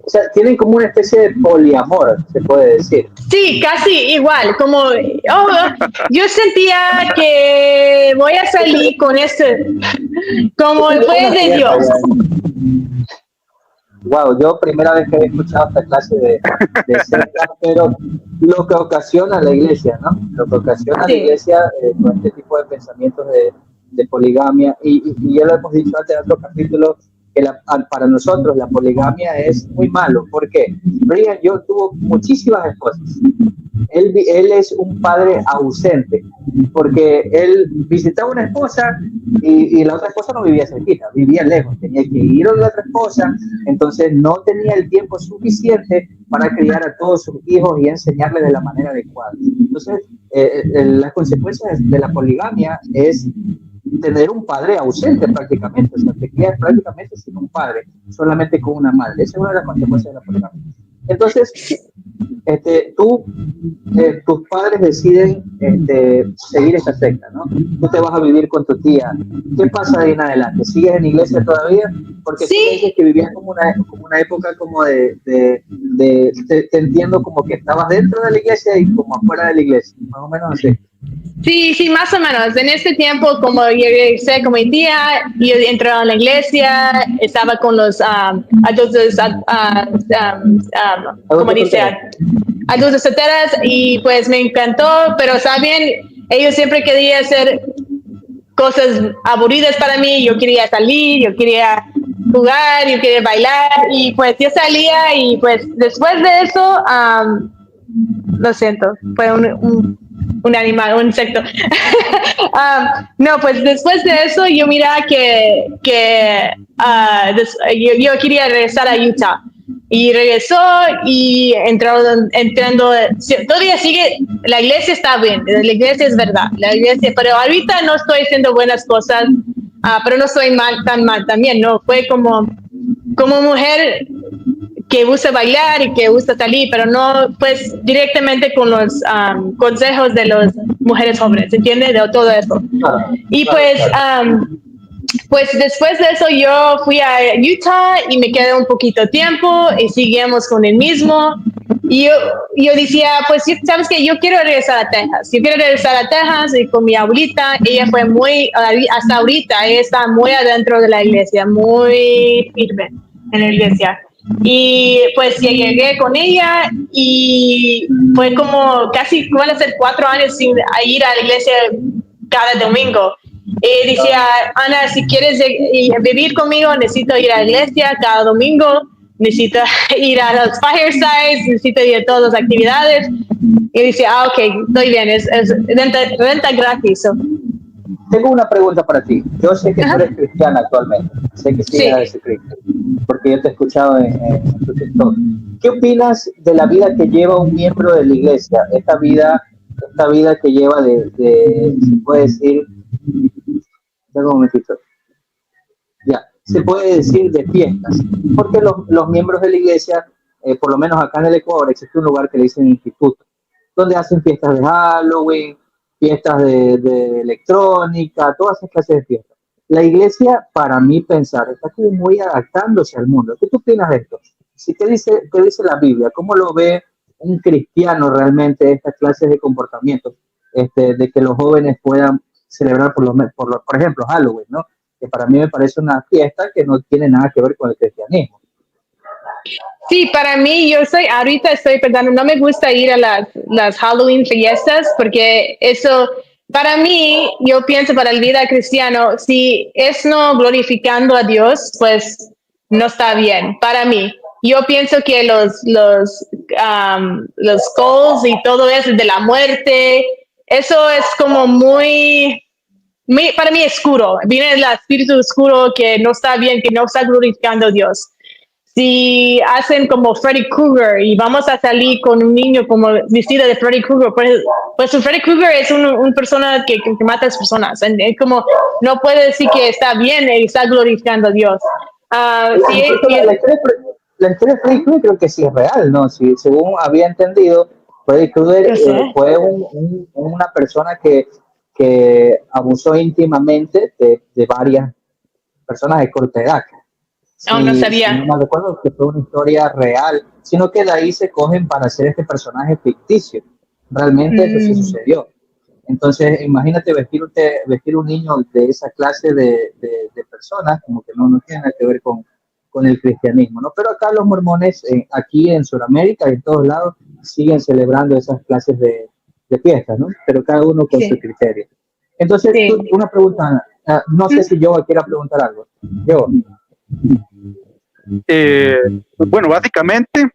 O sea, tienen como una especie de poliamor, se puede decir. Sí, casi igual, como yo sentía que voy a salir con este, como el poder de Dios. Wow, yo primera vez que he escuchado esta clase de sectas, pero lo que ocasiona la iglesia, ¿no? Lo que ocasiona la iglesia con este tipo de pensamientos de poligamia, y ya lo hemos dicho antes en otro capítulo, que para nosotros la poligamia es muy malo. ¿Por qué? Brigham Young tuvo muchísimas esposas. Él es un padre ausente, porque él visitaba una esposa y la otra esposa no vivía cerquita, vivía lejos, tenía que ir a la otra esposa, entonces no tenía el tiempo suficiente para criar a todos sus hijos y enseñarles de la manera adecuada. Entonces, las consecuencias de la poligamia es tener un padre ausente prácticamente, o sea, te crías prácticamente sin un padre, solamente con una madre. Esa es una de las consecuencias de la poligamia. Entonces, tus padres deciden seguir esa secta, ¿no? Tú te vas a vivir con tu tía. ¿Qué pasa de ahí en adelante? ¿Sigues en iglesia todavía? Porque sí. Tú dices que vivías como una época como te entiendo como que estabas dentro de la iglesia y como afuera de la iglesia, más o menos así. Sí, más o menos. En este tiempo, como yo regresé con mi tía, yo entré a la iglesia, estaba con los adultos, como dice, adultos solteras, y pues me encantó, pero saben, ellos siempre querían hacer cosas aburridas para mí. Yo quería salir, yo quería jugar, yo quería bailar, y pues yo salía, y pues después de eso, lo siento, fue un animal, un insecto. No, pues después de eso yo miraba que yo quería regresar a Utah, y regresó y entrando, todavía sigue, la iglesia está bien, la iglesia es verdad, la iglesia, pero ahorita no estoy haciendo buenas cosas, pero no estoy tan mal también, ¿no? Fue como mujer que gusta bailar y que gusta salir, pero no pues directamente con los consejos de las mujeres jóvenes, ¿entiendes? De todo eso. Y pues, pues después de eso yo fui a Utah y me quedé un poquito tiempo y seguimos con el mismo. Y yo decía, pues sabes que yo quiero regresar a Texas. Yo quiero regresar a Texas, y con mi abuelita, ella fue hasta ahorita, ella está muy adentro de la iglesia, muy firme en la iglesia. Y pues llegué con ella y fue como casi, van a ser 4 años sin ir a la iglesia cada domingo. Y decía, Ana, si quieres vivir conmigo, necesito ir a la iglesia cada domingo, necesito ir a los firesides, necesito ir a todas las actividades. Y decía, ok, estoy bien, es renta gratis. Tengo una pregunta para ti. Yo sé que tú eres cristiana actualmente, sé que sigues a Jesucristo, porque yo te he escuchado en tu TikTok. ¿Qué opinas de la vida que lleva un miembro de la iglesia? Esta vida que lleva se puede decir, un momentito, se puede decir de fiestas, porque los miembros de la iglesia, por lo menos acá en el Ecuador, existe un lugar que le dicen instituto, donde hacen fiestas de Halloween, fiestas de electrónica, todas esas clases de fiestas. La iglesia, para mí pensar, está como muy adaptándose al mundo. ¿Qué tú opinas de esto? ¿Qué dice la Biblia? ¿Cómo lo ve un cristiano realmente estas clases de comportamientos? De que los jóvenes puedan celebrar, por ejemplo, Halloween, ¿no? Que para mí me parece una fiesta que no tiene nada que ver con el cristianismo. Sí, para mí, ahorita estoy pensando, no me gusta ir a las Halloween fiestas, porque eso, para mí, yo pienso para el vida cristiano, si es no glorificando a Dios, pues no está bien, para mí. Yo pienso que los goals y todo eso de la muerte, eso es como para mí oscuro, viene el espíritu oscuro que no está bien, que no está glorificando a Dios. si hacen como Freddy Krueger y vamos a salir con un niño como vestido de Freddy Krueger, pues Freddy Krueger es una persona que mata a las personas. Es como, no puede decir que está bien y está glorificando a Dios. La historia de Freddy Krueger creo que sí es real, ¿no? Si, según había entendido, Freddy Krueger fue una persona que abusó íntimamente de varias personas de corta edad. No sabía. Si no me recuerdo que fue una historia real, sino que de ahí se cogen para hacer este personaje ficticio. Realmente eso sí sucedió. Entonces, imagínate vestir un niño de esa clase de personas, como que no tiene nada que ver con el cristianismo, ¿no? Pero acá los mormones, aquí en Sudamérica y en todos lados, siguen celebrando esas clases de fiestas, ¿no? Pero cada uno con su criterio. Entonces, una pregunta, no sé si yo quiera preguntar algo. Yo. Bueno, básicamente,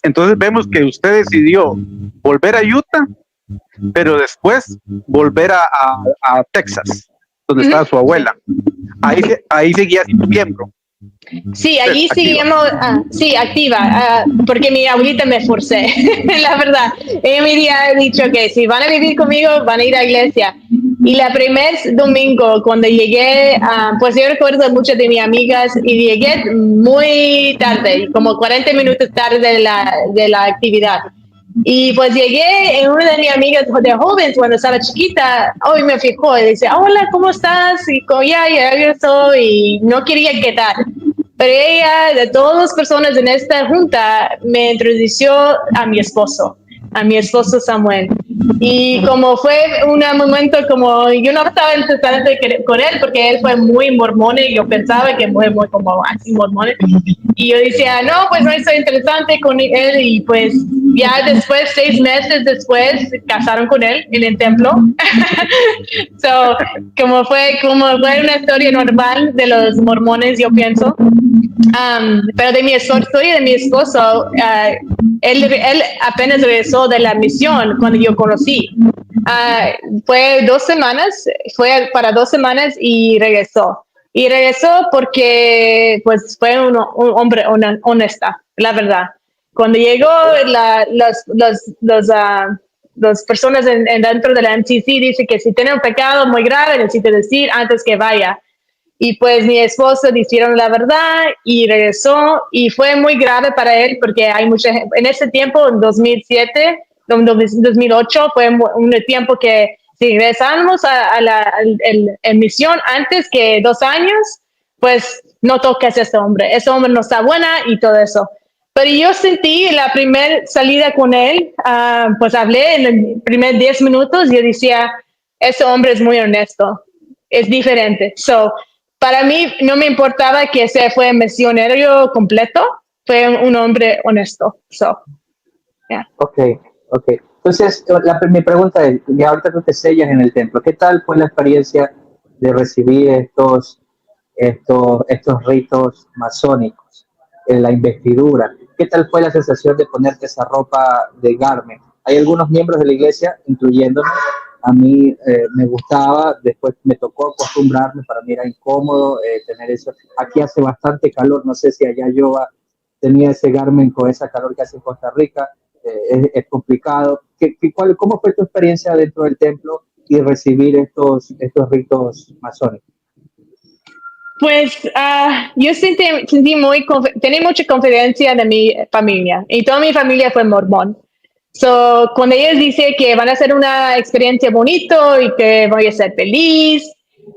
entonces vemos que usted decidió volver a Utah, pero después volver a Texas, donde estaba su abuela. Ahí seguía siendo miembro. Sí, allí seguimos, sí, activa, porque mi abuelita me forcé, la verdad. Ella me había dicho que si van a vivir conmigo, van a ir a la iglesia. Y la primer domingo, cuando llegué, pues yo recuerdo muchas de mis amigas y llegué muy tarde, como 40 minutos tarde de la actividad. Y pues llegué en una de mis amigas de jóvenes cuando estaba chiquita, hoy me fijó y dice, hola, ¿cómo estás? Y como ya regresó y no quería quedar. Pero ella, de todas las personas en esta junta, me introdujo a mi esposo Samuel. Y como fue un momento como, yo no estaba interesada con él porque él fue muy mormón y yo pensaba que fue muy como así mormón. Y yo decía, no, pues no estoy interesante con él. Y pues ya después, 6 meses después, se casaron con él en el templo. So, como fue una historia normal de los mormones, yo pienso. Pero de mi historia de mi esposo, él apenas regresó de la misión cuando yo conocí. Fue para 2 semanas y regresó. Y regresó porque pues fue un hombre honesta, la verdad. Cuando llegó, las personas dentro de la MTC dicen que si tiene un pecado muy grave, necesita decir antes que vaya. Y pues mi esposo dijeron la verdad y regresó y fue muy grave para él porque hay mucha gente, en ese tiempo, en 2007, 2008, fue un tiempo que si regresamos a la misión antes que 2 años, pues no toques a ese hombre no está buena y todo eso. Pero yo sentí la primera salida con él, pues hablé en los primeros 10 minutos y yo decía, ese hombre es muy honesto, es diferente. Para mí no me importaba que se fue misionero completo, fue un hombre honesto. Yeah. Ok. Entonces, mi pregunta es, y ahorita tú te sellas en el templo, ¿qué tal fue la experiencia de recibir estos ritos masónicos, en la investidura? ¿Qué tal fue la sensación de ponerte esa ropa de garment? Hay algunos miembros de la iglesia, incluyéndome, a mí me gustaba, después me tocó acostumbrarme, para mí era incómodo tener eso. Aquí hace bastante calor, no sé si allá yo tenía ese garment con esa calor que hace en Costa Rica, es complicado. ¿Cómo fue tu experiencia dentro del templo y recibir estos ritos masónicos? Pues yo tenía mucha confidencia de mi familia y toda mi familia fue mormón. Cuando ellos dicen que van a hacer una experiencia bonito y que voy a ser feliz,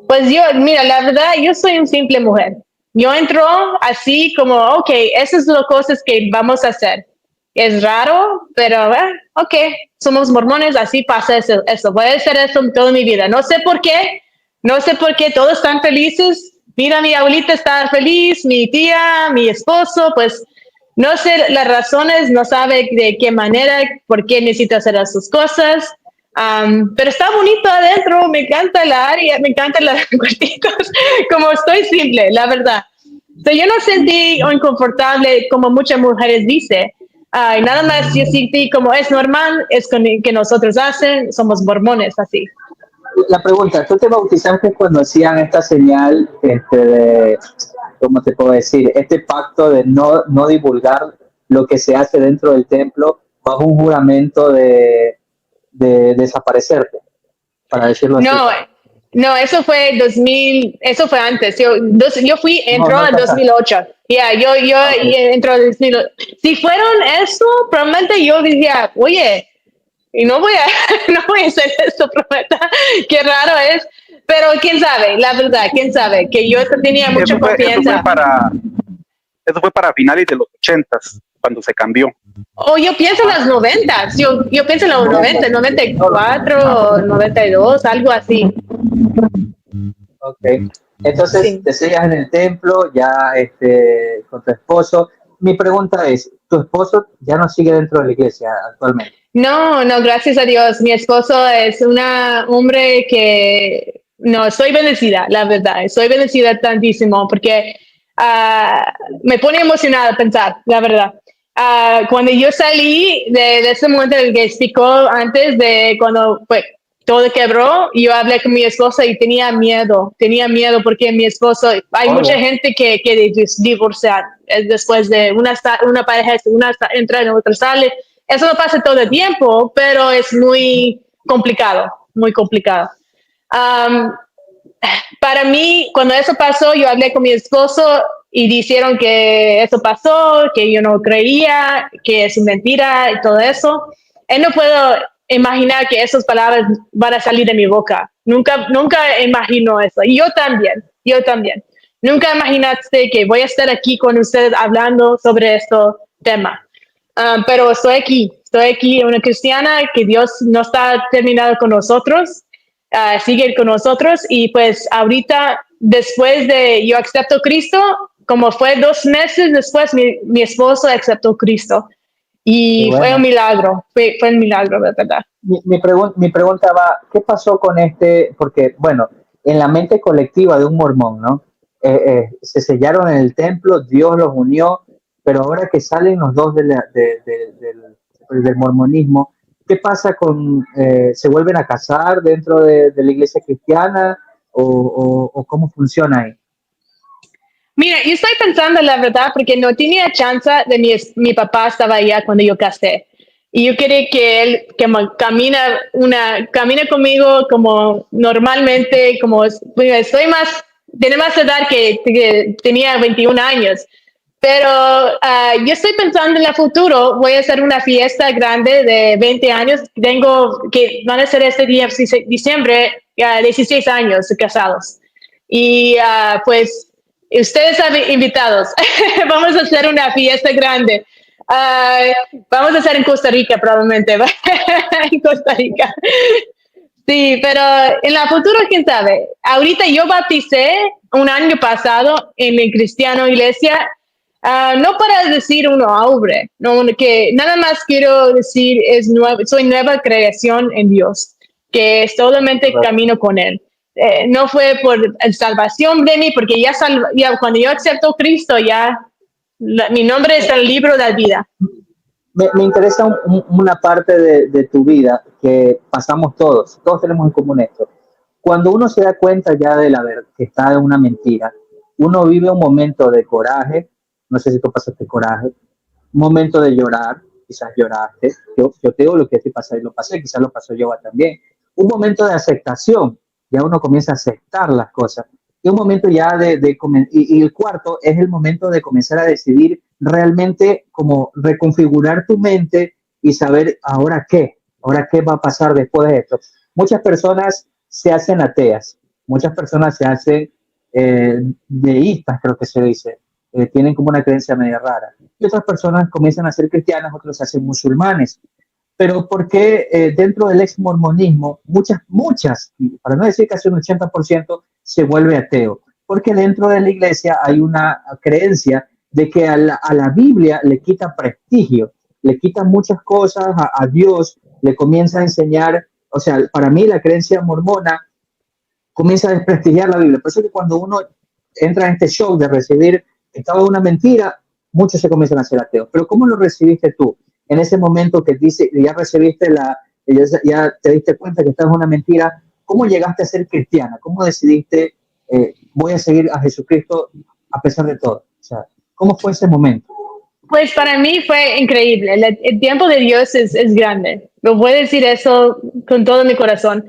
pues mira, la verdad, yo soy una simple mujer. Yo entro así como, ok, esas son las cosas que vamos a hacer. Es raro, pero ok, somos mormones, así pasa eso. Voy a hacer eso toda mi vida. No sé por qué, todos están felices. Mira, mi abuelita está feliz, mi tía, mi esposo, pues no sé las razones, no sabe de qué manera, por qué necesito hacer esas cosas, pero está bonito adentro, me encanta la área, me encantan los cuartitos, como estoy simple, la verdad. Yo no sentí inconfortable como muchas mujeres dicen, nada más yo sentí como es normal, es que nosotros hacen, somos mormones, así. La pregunta, ¿tú te bautizaste cuando hacían esta señal ¿cómo te puedo decir? Este pacto de no divulgar lo que se hace dentro del templo bajo un juramento de desaparecerte, para decirlo así. No, no, eso fue 2000, eso fue antes. Yo fui, entró No en alcanzaste. 2008. Ya, yo Ok. entró en 2008. Si fueron eso, probablemente yo diría, oye, y no voy a, no voy a hacer esto, prometa. Qué raro es. Pero quién sabe, la verdad, quién sabe, que yo tenía mucha Eso fue confianza. para finales de los 80s, cuando se cambió. O yo pienso en las 90, yo pienso en los 90, 94, 92, algo así. Ok. Entonces, Sí. te sellas en el templo, ya con tu esposo. Mi pregunta es, ¿tu esposo ya no sigue dentro de la iglesia actualmente? No, no, gracias a Dios. Mi esposo es un hombre que, no, soy bendecida, la verdad. Soy bendecida tantísimo porque me pone emocionada pensar, la verdad. Cuando yo salí de ese momento del que explicó antes de cuando pues, todo quebró, yo hablé con mi esposa y tenía miedo porque mi esposo, hay mucha gente que divorciar después de una pareja, una entra en otra sale. Eso no pasa todo el tiempo, pero es muy complicado, muy complicado. Um, para mí, cuando eso pasó, yo hablé con mi esposo y dijeron que eso pasó, que yo no creía, que es mentira y todo eso. Él no puedo imaginar que esas palabras van a salir de mi boca. Nunca imagino eso. Y yo también. Nunca imaginaste que voy a estar aquí con ustedes hablando sobre estos temas. Pero estoy aquí, una cristiana que Dios no está terminado con nosotros, sigue con nosotros y pues ahorita después de yo acepto a Cristo, como fue 2 meses después, mi esposo aceptó a Cristo y Bueno. fue un milagro, fue un milagro, de verdad. Mi pregunta va, ¿qué pasó con porque, bueno, en la mente colectiva de un mormón, ¿no? Se sellaron en el templo, Dios los unió, pero ahora que salen los dos del mormonismo, ¿qué pasa se vuelven a casar dentro de la iglesia cristiana o cómo funciona ahí? Mira, yo estoy pensando la verdad porque no tenía chance de mi papá estaba allá cuando yo casé. Y yo quería que él camina conmigo como normalmente, como tiene más edad que tenía 21 años. Pero yo estoy pensando en el futuro, voy a hacer una fiesta grande de 20 años, que van a ser este día, diciembre, 16 años casados. Y pues ustedes están invitados. Vamos a hacer una fiesta grande. Vamos a hacer en Costa Rica probablemente. En Costa Rica. Sí, pero en la futuro, quién sabe. Ahorita yo bauticé un año pasado en la cristiana iglesia, no para decir uno hombre, no, que nada más quiero decir soy nueva creación en Dios, que solamente camino con Él. No fue por salvación de mí, porque ya cuando yo acepto a Cristo, mi nombre está en el libro de la vida. Me interesa una parte de tu vida que pasamos todos tenemos en común esto. Cuando uno se da cuenta ya de que está en una mentira, uno vive un momento de coraje, no sé si tú pasaste coraje, un momento de llorar, quizás lloraste, yo te digo lo que te pasa y lo pasé, quizás lo pasó yo también, un momento de aceptación, ya uno comienza a aceptar las cosas, y un momento ya y el cuarto es el momento de comenzar a decidir realmente como reconfigurar tu mente y saber ahora qué va a pasar después de esto. Muchas personas se hacen ateas, muchas personas se hacen deístas, creo que se dice, tienen como una creencia media rara, y otras personas comienzan a ser cristianas, otros se hacen musulmanes. Pero ¿por qué dentro del ex mormonismo muchas, para no decir casi un 80%, se vuelve ateo? Porque dentro de la iglesia hay una creencia de que a la Biblia le quita prestigio, le quita muchas cosas a Dios, le comienza a enseñar, o sea, para mí la creencia mormona comienza a desprestigiar la Biblia. Por eso que cuando uno entra en este shock de recibir que estaba una mentira, muchos se comienzan a ser ateos. Pero ¿cómo lo recibiste tú? En ese momento que ya recibiste ya te diste cuenta que estaba una mentira, ¿cómo llegaste a ser cristiana? ¿Cómo decidiste, voy a seguir a Jesucristo a pesar de todo? O sea, ¿cómo fue ese momento? Pues para mí fue increíble. El tiempo de Dios es grande. Lo voy a decir eso con todo mi corazón.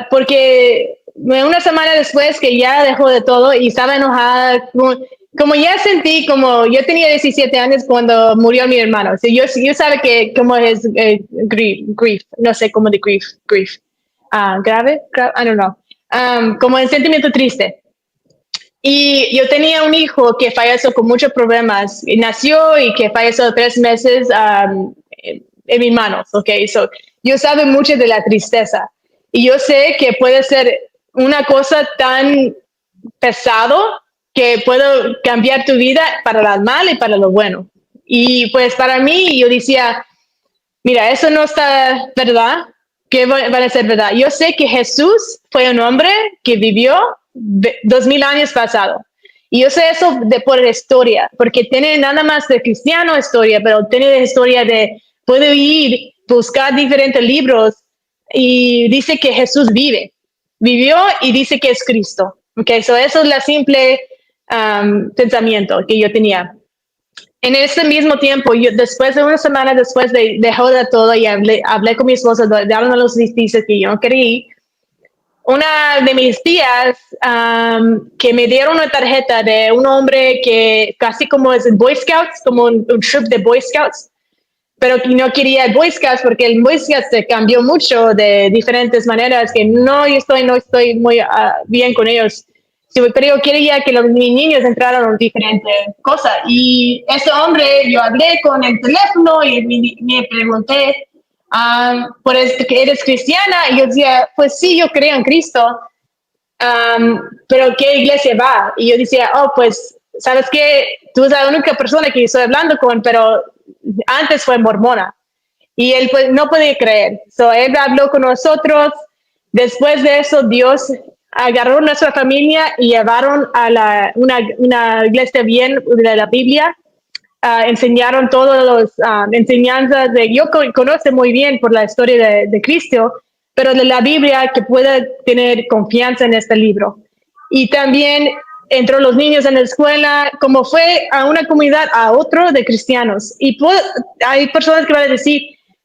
Porque una semana después que ya dejó de todo y estaba enojada, como ya sentí, como yo tenía 17 años cuando murió mi hermano. O sea, yo sabe que como es grief, no sé cómo de grief. Grave, I don't know. Como el sentimiento triste. Y yo tenía un hijo que falleció con muchos problemas. Y nació y que falleció 3 meses en mis manos, ¿ok? So, yo sabe mucho de la tristeza. Y yo sé que puede ser una cosa tan pesado que puedo cambiar tu vida para lo mal y para lo bueno. Y pues para mí, yo decía, mira, eso no está verdad. ¿Qué va a ser verdad? Yo sé que Jesús fue un hombre que vivió 2000 años pasado. Y yo sé eso por la historia, porque tiene nada más de cristiano historia, pero tiene de historia de, puedo ir, buscar diferentes libros y dice que Jesús vivió y dice que es Cristo. Okay, so eso es la simple pensamiento que yo tenía. En ese mismo tiempo, después de una semana después de dejar de todo y hablé con mi esposa, daban los noticias que yo no quería ir. Una de mis tías que me dieron una tarjeta de un hombre que casi como es en Boy Scouts, como un troop de Boy Scouts, pero que no quería el Boy Scouts porque el Boy Scouts se cambió mucho de diferentes maneras, que no estoy muy bien con ellos. Sí, pero yo quería que mis niños entraran en diferentes cosas. Y ese hombre, yo hablé con el teléfono y me pregunté, ¿pues que eres cristiana? Y yo decía, pues sí, yo creo en Cristo, pero ¿qué iglesia va? Y yo decía, pues, ¿sabes qué? Tú eres la única persona que estoy hablando con, pero antes fue mormona. Y él pues, no podía creer. So, él habló con nosotros. Después de eso, Dios agarró nuestra familia y llevaron a una iglesia bien de la Biblia. Enseñaron todas las enseñanzas yo conozco muy bien por la historia de Cristo, pero de la Biblia que pueda tener confianza en este libro. Y también entró los niños en la escuela, como fue a una comunidad, a otro de cristianos. Y hay personas que van a decir,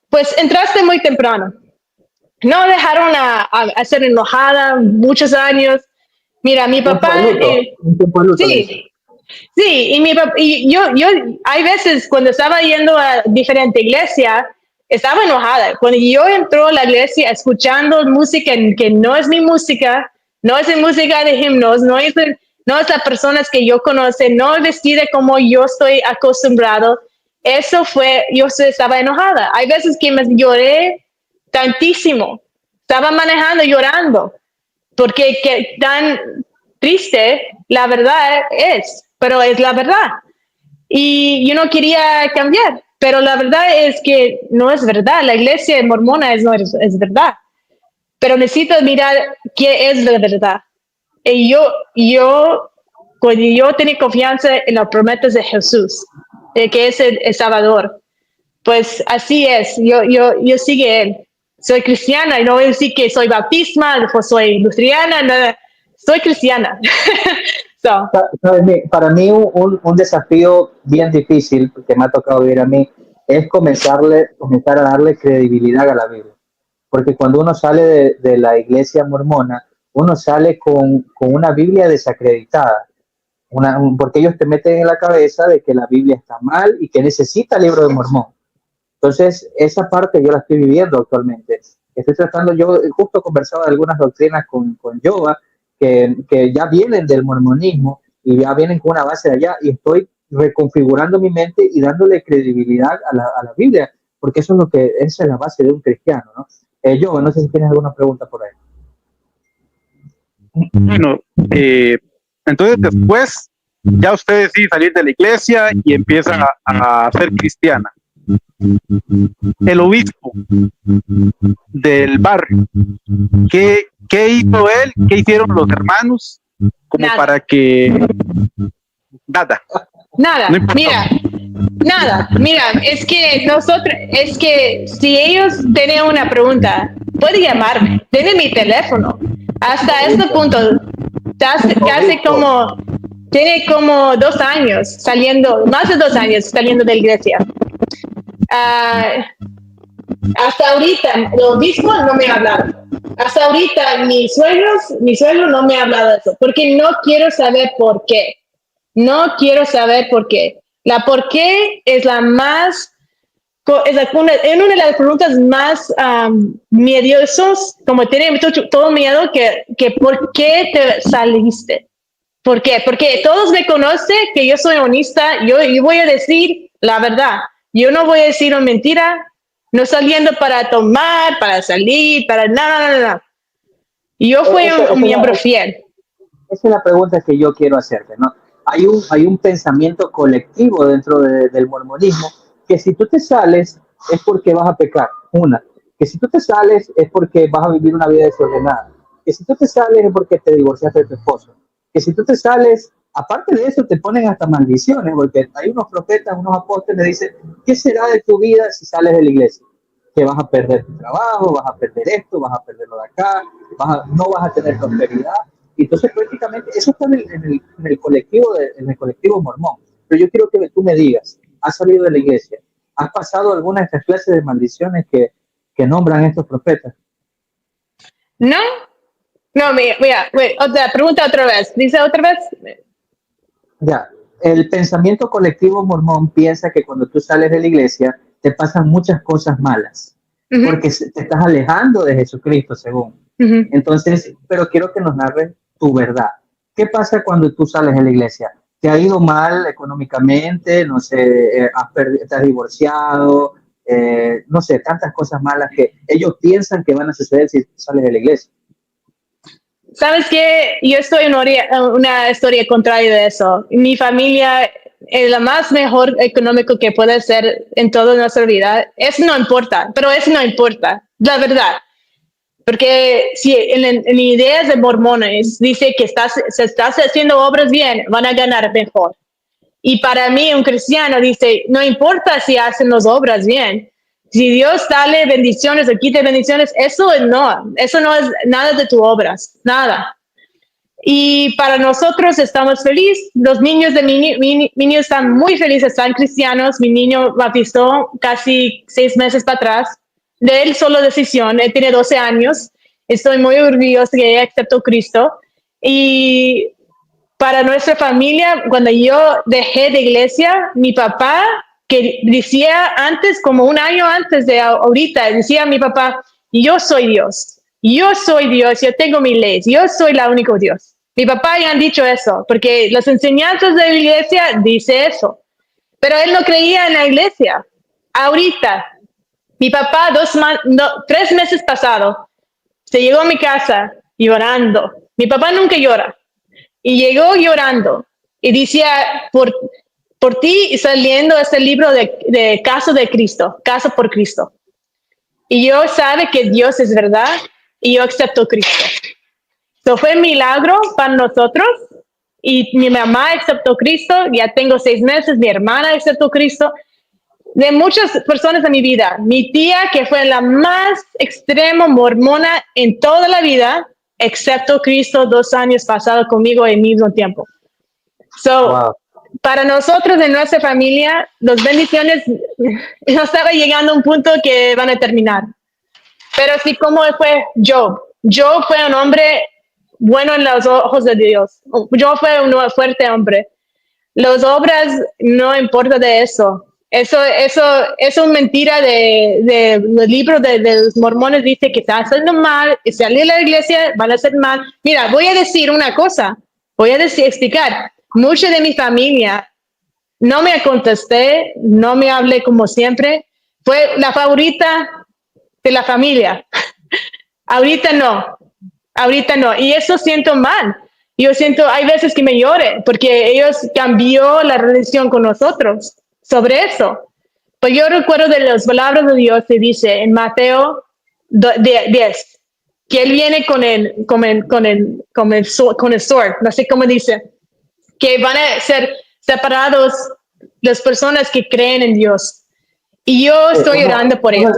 pues entraste muy temprano. No dejaron a ser enojada muchos años. Mira, mi papá... Sí, y yo hay veces cuando estaba yendo a diferente iglesia, estaba enojada. Cuando yo entró a la iglesia escuchando música que no es mi música, no es mi música de himnos, no es las personas que yo conozco, no vestida como yo estoy acostumbrado, eso fue, yo estaba enojada. Hay veces que me lloré tantísimo, estaba manejando llorando, porque tan triste la verdad pero es la verdad. Y yo no quería cambiar, pero la verdad es que no es verdad. La iglesia mormona no es verdad. Pero necesito mirar qué es la verdad. Y cuando yo tenía confianza en las promesas de Jesús, de que es el Salvador, pues así es. Yo sigo él. Soy cristiana y no voy a decir que soy bautisma, pues soy luterana, nada. Soy cristiana. So. Para mí un desafío bien difícil que me ha tocado vivir a mí es comenzar a darle credibilidad a la Biblia. Porque cuando uno sale de la iglesia mormona, uno sale con una Biblia desacreditada. Porque ellos te meten en la cabeza de que la Biblia está mal y que necesita el libro de Mormón. Entonces, esa parte yo la estoy viviendo actualmente. Estoy tratando, yo justo conversaba de algunas doctrinas con Yoba, que ya vienen del mormonismo y ya vienen con una base de allá, y estoy reconfigurando mi mente y dándole credibilidad a la Biblia, porque esa es la base de un cristiano, ¿no? Yo no sé si tienes alguna pregunta por ahí. Bueno, entonces después ya usted decide salir de la iglesia y empieza a ser cristiana. El obispo del barrio, ¿qué hizo él? ¿Qué hicieron los hermanos? Como nada. Para que... Nada. No mira, es que si ellos tienen una pregunta, pueden llamarme, tienen mi teléfono. Hasta este punto, casi como Tiene como 2 años saliendo, más de 2 años saliendo de la iglesia. Hasta ahorita, el obispo no me ha hablado. Hasta ahorita, mi suegro no me ha hablado de eso, porque no quiero saber por qué. No quiero saber por qué. La por qué es la más, es una de las preguntas más miedosas, como tiene todo miedo, que por qué te saliste. ¿Por qué? Porque todos me conocen, que yo soy honesta, yo voy a decir la verdad. Yo no voy a decir una mentira, no saliendo para tomar, para salir, para nada. Yo fui un miembro fiel. Esa es la pregunta que yo quiero hacerte, ¿no? Hay un pensamiento colectivo dentro del mormonismo que si tú te sales es porque vas a pecar. Que si tú te sales es porque vas a vivir una vida desordenada. Que si tú te sales es porque te divorciaste de tu esposo. Que si tú te sales, aparte de eso, te ponen hasta maldiciones, porque hay unos profetas, unos apóstoles, dicen, ¿qué será de tu vida si sales de la iglesia? Que vas a perder tu trabajo, vas a perder esto, vas a perder lo de acá, no vas a tener prosperidad. Y entonces prácticamente eso está en el colectivo mormón. Pero yo quiero que tú me digas, ¿has salido de la iglesia? ¿Has pasado alguna de estas clases de maldiciones que nombran estos profetas? No, mira, pregunta otra vez. Dice otra vez. Ya, el pensamiento colectivo mormón piensa que cuando tú sales de la iglesia te pasan muchas cosas malas, porque te estás alejando de Jesucristo, según. Entonces, pero quiero que nos narres tu verdad. ¿Qué pasa cuando tú sales de la iglesia? ¿Te ha ido mal económicamente? No sé, te has divorciado, no sé, tantas cosas malas que ellos piensan que van a suceder si sales de la iglesia. ¿Sabes qué? Yo estoy en una historia contraria de eso. Mi familia es la más mejor económico que puede ser en toda nuestra vida. Eso no importa, pero eso no importa, la verdad. Porque si en ideas de mormones dice que se estás haciendo obras bien, van a ganar mejor. Y para mí, un cristiano dice, no importa si hacen las obras bien. Si Dios dale bendiciones o quite bendiciones, eso no es nada de tus obras, nada. Y para nosotros estamos felices. Los niños de mi niño están muy felices, están cristianos. Mi niño bautizó casi 6 meses para atrás. De él solo decisión, él tiene 12 años. Estoy muy orgullosa que ella aceptó Cristo. Y para nuestra familia, cuando yo dejé de iglesia, mi papá, que decía antes, como un año antes de ahorita, decía a mi papá, yo soy Dios, yo tengo mis leyes, yo soy la única Dios. Mi papá ya han dicho eso, porque las enseñanzas de la iglesia dice eso, pero él no creía en la iglesia. Ahorita, mi papá 3 meses pasado, se llegó a mi casa llorando. Mi papá nunca llora. Y llegó llorando y decía, por ti saliendo este libro de Caso de Cristo, Caso por Cristo. Y yo sabe que Dios es verdad y yo acepto Cristo. Eso fue un milagro para nosotros y mi mamá aceptó Cristo, ya tengo 6 meses, mi hermana aceptó Cristo. De muchas personas de mi vida, mi tía, que fue la más extrema mormona en toda la vida, excepto Cristo 2 años pasado conmigo al mismo tiempo. Wow. Para nosotros en nuestra familia, las bendiciones no estaba llegando a un punto que van a terminar. Pero sí, como fue Job. Job fue un hombre bueno en los ojos de Dios. Job fue un fuerte hombre. Las obras no importa de eso. Eso es una mentira de los libros de los mormones. Dice que está haciendo mal, y salir de la iglesia van a hacer mal. Mira, voy a decir una cosa, explicar. Mucha de mi familia no me contesté, no me hablé como siempre. Fue la favorita de la familia. Ahorita no. Y eso siento mal. Yo siento, hay veces que me llore porque ellos cambió la relación con nosotros sobre eso. Pues yo recuerdo de las palabras de Dios que dice en Mateo 10 que él viene con el sword, no sé cómo dice, que van a ser separados las personas que creen en Dios. Y yo estoy orando por ellos.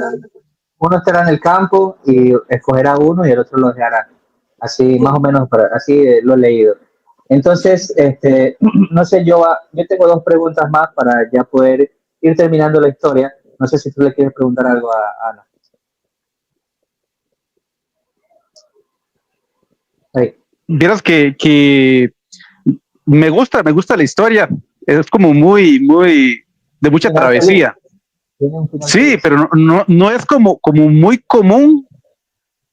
Uno estará en el campo y escogerá uno y el otro lo dejará. Así, más o menos, así lo he leído. Entonces, no sé, yo tengo dos preguntas más para ya poder ir terminando la historia. No sé si tú le quieres preguntar algo a Ana. Ahí. Vieras que me gusta la historia. Es como muy de mucha travesía. Sí, pero no es como muy común,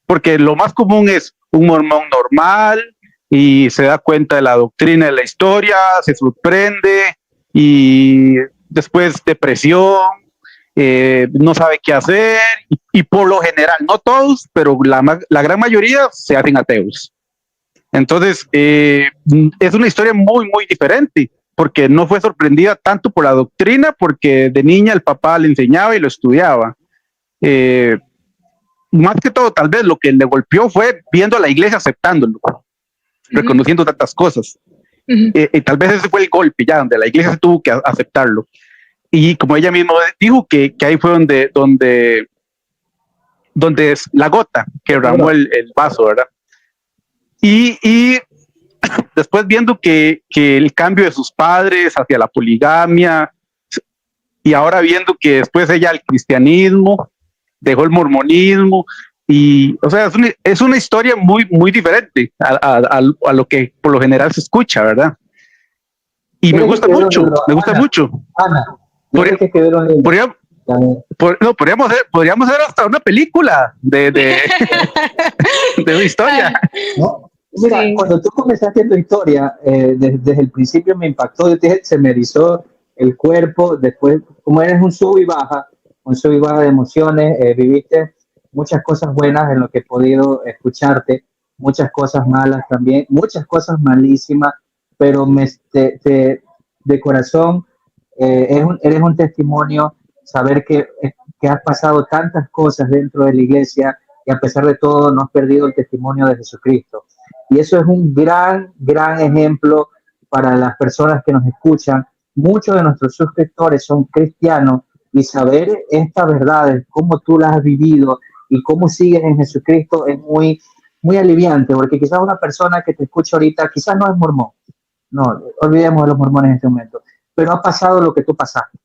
porque lo más común es un mormón normal y se da cuenta de la doctrina de la historia, se sorprende y después depresión, no sabe qué hacer y por lo general, no todos, pero la gran mayoría se hacen ateos. Entonces, es una historia muy diferente, porque no fue sorprendida tanto por la doctrina, porque de niña el papá le enseñaba y lo estudiaba. Más que todo, tal vez lo que le golpeó fue viendo a la iglesia aceptándolo, reconociendo tantas cosas. Y tal vez ese fue el golpe ya, donde la iglesia tuvo que aceptarlo. Y como ella misma dijo, que ahí fue donde es la gota que derramó el vaso, ¿verdad? Y después viendo que el cambio de sus padres hacia la poligamia, y ahora viendo que después ella el cristianismo, dejó el mormonismo, y o sea, es una historia muy diferente a lo que por lo general se escucha, ¿verdad? Y me gusta mucho. Ana, podríamos hacer hasta una película de una historia. ¿No? Mira, sí. Cuando tú comenzaste tu historia, desde el principio me impactó, yo te dije, se me erizó el cuerpo, después, como eres un sub y baja de emociones, viviste muchas cosas buenas en lo que he podido escucharte, muchas cosas malas también, muchas cosas malísimas, pero de corazón eres un testimonio, saber que has pasado tantas cosas dentro de la iglesia y a pesar de todo no has perdido el testimonio de Jesucristo. Y eso es un gran ejemplo para las personas que nos escuchan. Muchos de nuestros suscriptores son cristianos y saber estas verdades, cómo tú las has vivido y cómo sigues en Jesucristo es muy aliviante, porque quizás una persona que te escucha ahorita quizás no es mormón. No, olvidemos de los mormones en este momento, pero ha pasado lo que tú pasaste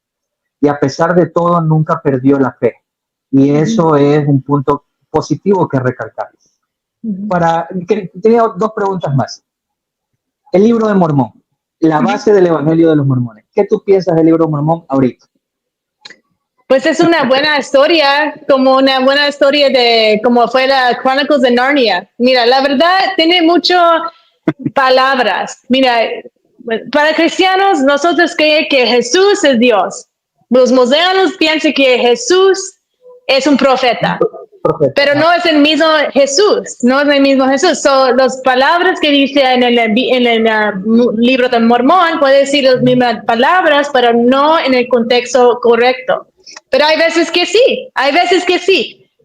y a pesar de todo nunca perdió la fe. Y eso es un punto positivo que recalcar. Tenía dos preguntas más. El libro de Mormón, la base del Evangelio de los Mormones. ¿Qué tú piensas del libro de Mormón ahorita? Pues es una buena historia, como una buena historia de como fue la Chronicles de Narnia. Mira, la verdad tiene muchas palabras. Mira, para cristianos nosotros creemos que Jesús es Dios. Los musulmanes piensan que Jesús es un profeta. Pero no es el mismo Jesús, no es el mismo Jesús. Las palabras que dice en el libro de Mormón, puede decir las mismas palabras, pero no en el contexto correcto. Pero hay veces que sí.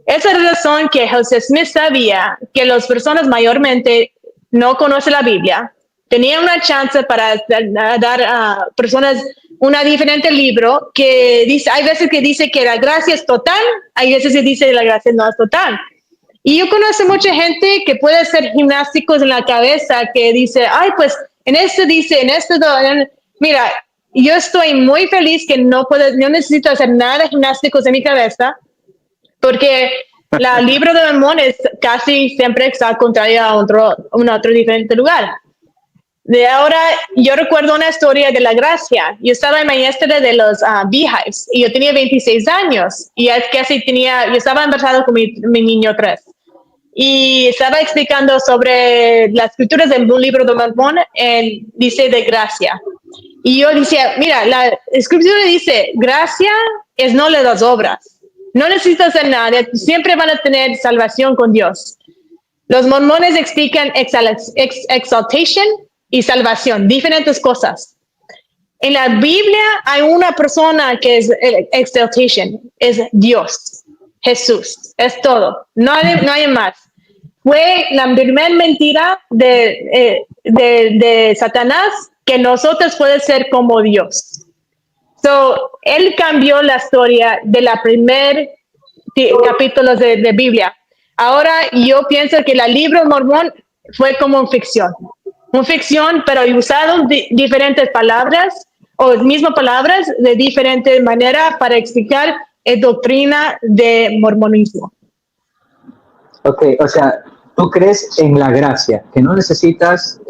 Esa es la razón que Joseph Smith sabía que las personas mayormente no conocen la Biblia. Tenía una chance para dar a personas un diferente libro que dice, hay veces que dice que la gracia es total, hay veces que dice que la gracia no es total. Y yo conozco mucha gente que puede hacer gimnásticos en la cabeza que dice, ay, pues en este dice, en este no. Mira, yo estoy muy feliz que no necesito hacer nada de gimnásticos en mi cabeza porque el libro de Mormón es casi siempre está contrario a un otro diferente lugar. De ahora, yo recuerdo una historia de la gracia. Yo estaba en maestra de los Beehives y yo tenía 26 años y es casi yo estaba embarazada con mi niño 3 y estaba explicando sobre las escrituras de un libro de Mormón, dice de gracia. Y yo decía, mira, la escritura dice, gracia es no le das obras. No necesitas hacer nada, siempre van a tener salvación con Dios. Los mormones explican exaltation y salvación, diferentes cosas. En la Biblia hay una persona que es exaltation, es Dios, Jesús, es todo, no hay más. Fue la primera mentira de Satanás que nosotros podemos ser como Dios. Él cambió la historia de la primer capítulo de Biblia. Ahora yo pienso que el libro de Mormón fue como ficción. una ficción, pero usado diferentes palabras o mismas palabras de diferente manera para explicar la doctrina de mormonismo. Ok, o sea, tú crees en la gracia, que no necesitas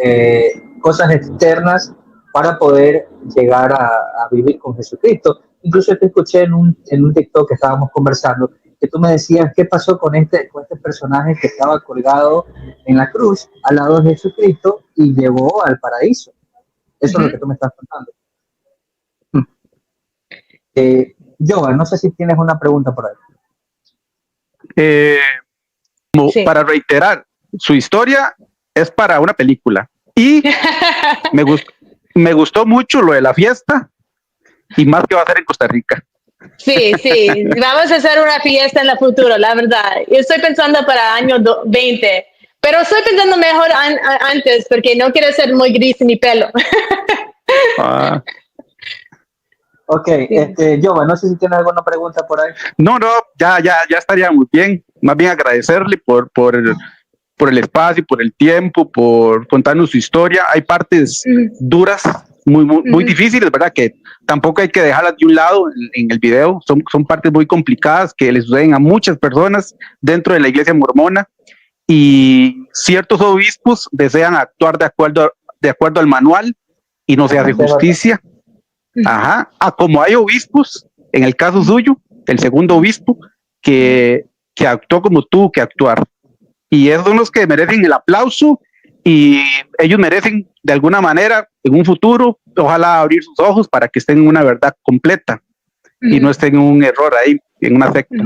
cosas externas para poder llegar a vivir con Jesucristo. Incluso te escuché en un TikTok que estábamos conversando, que tú me decías qué pasó con este personaje que estaba colgado en la cruz al lado de Jesucristo y llegó al paraíso. Eso es lo que tú me estás contando. Jovan, no sé si tienes una pregunta por ahí. Sí. Para reiterar, su historia es para una película. Y me gustó mucho lo de la fiesta y más que va a ser en Costa Rica. Sí, vamos a hacer una fiesta en el futuro, la verdad. Yo estoy pensando para año 20, pero estoy pensando mejor antes porque no quiero ser muy gris en mi pelo. Ok, Jovan, no sé si tienes alguna pregunta por ahí. No, ya estaría muy bien. Más bien agradecerle por el espacio, por el tiempo, por contarnos su historia. Hay partes duras, muy difíciles, ¿verdad? Que tampoco hay que dejarlas de un lado en el video. Son partes muy complicadas que le suceden a muchas personas dentro de la iglesia mormona, y ciertos obispos desean actuar de acuerdo al manual y no se hace justicia. Ajá, como hay obispos, en el caso suyo, el segundo obispo, que actuó como tuvo que actuar. Y esos son los que merecen el aplauso, y ellos merecen de alguna manera en un futuro, ojalá abrir sus ojos para que estén en una verdad completa y no estén en un error ahí, en una secta.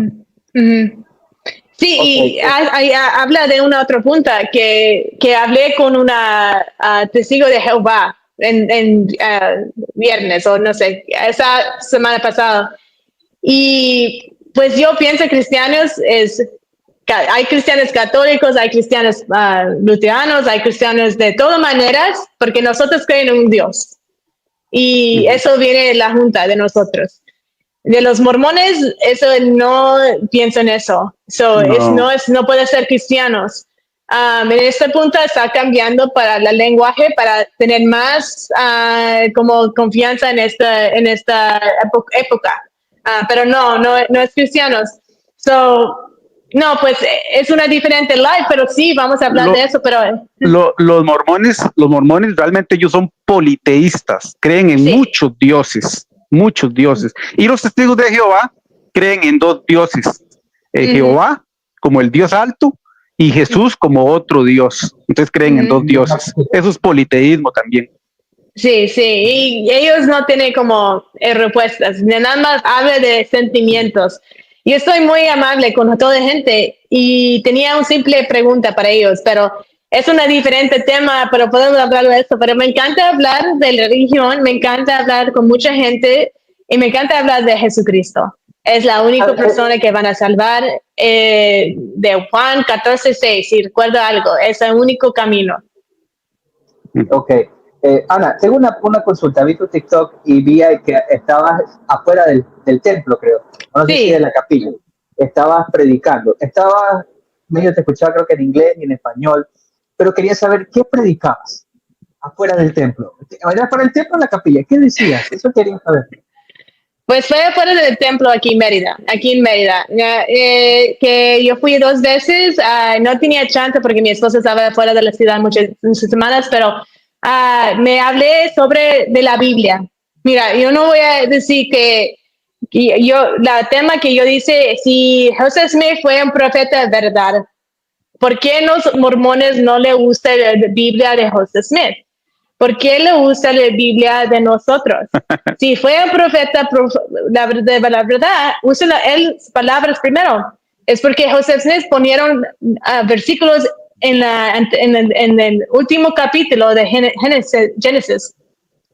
Sí, okay. Y habla de una otra punta que hablé con una testigo de Jehová en viernes o no sé, esa semana pasada. Y pues yo pienso cristianos hay cristianos católicos, hay cristianos luteranos, hay cristianos de todas maneras, porque nosotros creemos en un Dios. Y eso viene de la junta de nosotros. De los mormones, eso no pienso en eso. No puede ser cristianos. En este punto está cambiando para el lenguaje, para tener más como confianza en esta época. Pero no es cristianos. No, pues es una diferente live, pero sí, vamos a hablar de eso. Pero los mormones realmente ellos son politeístas, creen en muchos dioses. Y los testigos de Jehová creen en dos dioses, Jehová como el Dios alto y Jesús como otro Dios. Entonces creen en dos dioses. Eso es politeísmo también. Sí, y ellos no tienen como respuestas, nada más habla de sentimientos. Yo estoy muy amable con toda la gente y tenía una simple pregunta para ellos, pero es un diferente tema, pero podemos hablar de eso. Pero me encanta hablar de la religión, me encanta hablar con mucha gente y me encanta hablar de Jesucristo. Es la única persona que van a salvar de Juan 14:6, si recuerdo algo, es el único camino. Ok. Ana, tengo una consulta, vi tu TikTok y vi que estabas afuera del templo, creo, no sé si de la capilla, estabas predicando, medio te escuchaba creo que en inglés y en español, pero quería saber qué predicabas afuera del templo. ¿Eras para el templo o en la capilla? ¿Qué decías? Eso quería saber. Pues fue afuera del templo aquí en Mérida, que yo fui 2 veces, no tenía chance porque mi esposa estaba fuera de la ciudad muchas semanas, pero me hablé de la Biblia. Mira, yo no voy a decir que la tema que yo dice, si Joseph Smith fue un profeta de verdad, ¿por qué los mormones no le gusta la Biblia de Joseph Smith? ¿Por qué le gusta la Biblia de nosotros? Si fue un profeta la verdad, usa él palabras primero. Es porque Joseph Smith ponieron versículos en el último capítulo de Génesis,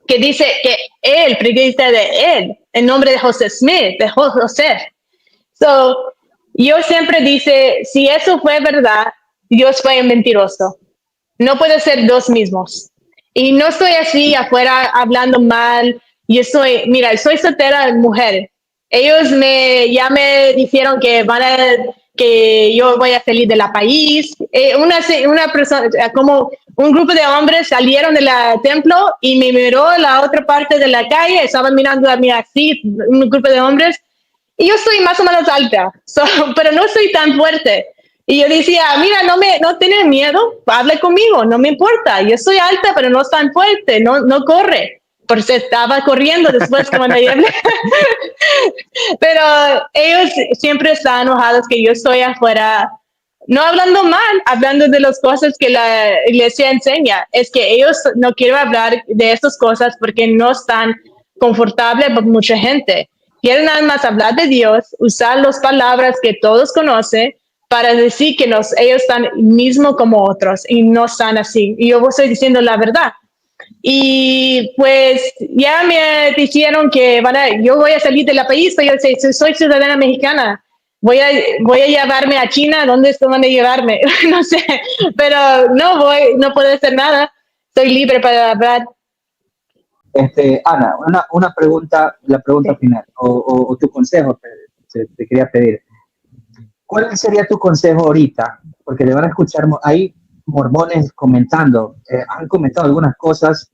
que dice que él predica de él, en nombre de Joseph Smith, de José. Yo siempre dice, si eso fue verdad, Dios fue un mentiroso. No puede ser dos mismos. Y no estoy así afuera hablando mal. soy soltera mujer. Ellos me dijeron que van a que yo voy a salir del país. Una persona, como un grupo de hombres salieron del templo y me miró a la otra parte de la calle, estaban mirando a mí así, un grupo de hombres, y yo soy más o menos alta, pero no soy tan fuerte. Y yo decía, mira, no tienes miedo, habla conmigo, no me importa, yo soy alta, pero no tan fuerte, no corre. Porque estaba corriendo después cuando yo hablé. Pero ellos siempre están enojados que yo estoy afuera, no hablando mal, hablando de las cosas que la iglesia enseña. Es que ellos no quieren hablar de estas cosas porque no están confortables con mucha gente. Quieren nada más hablar de Dios, usar las palabras que todos conocen para decir que ellos están mismo como otros y no están así. Y yo estoy diciendo la verdad. Y pues ya me dijeron que yo voy a salir del país, pero yo soy ciudadana mexicana. Voy a llevarme a China, ¿dónde van a llevarme? No sé, pero no puedo hacer nada. Estoy libre para hablar. Ana, una pregunta, la pregunta sí. Final, o tu consejo, te quería pedir. ¿Cuál sería tu consejo ahorita? Porque le van a escuchar, hay mormones comentando, han comentado algunas cosas.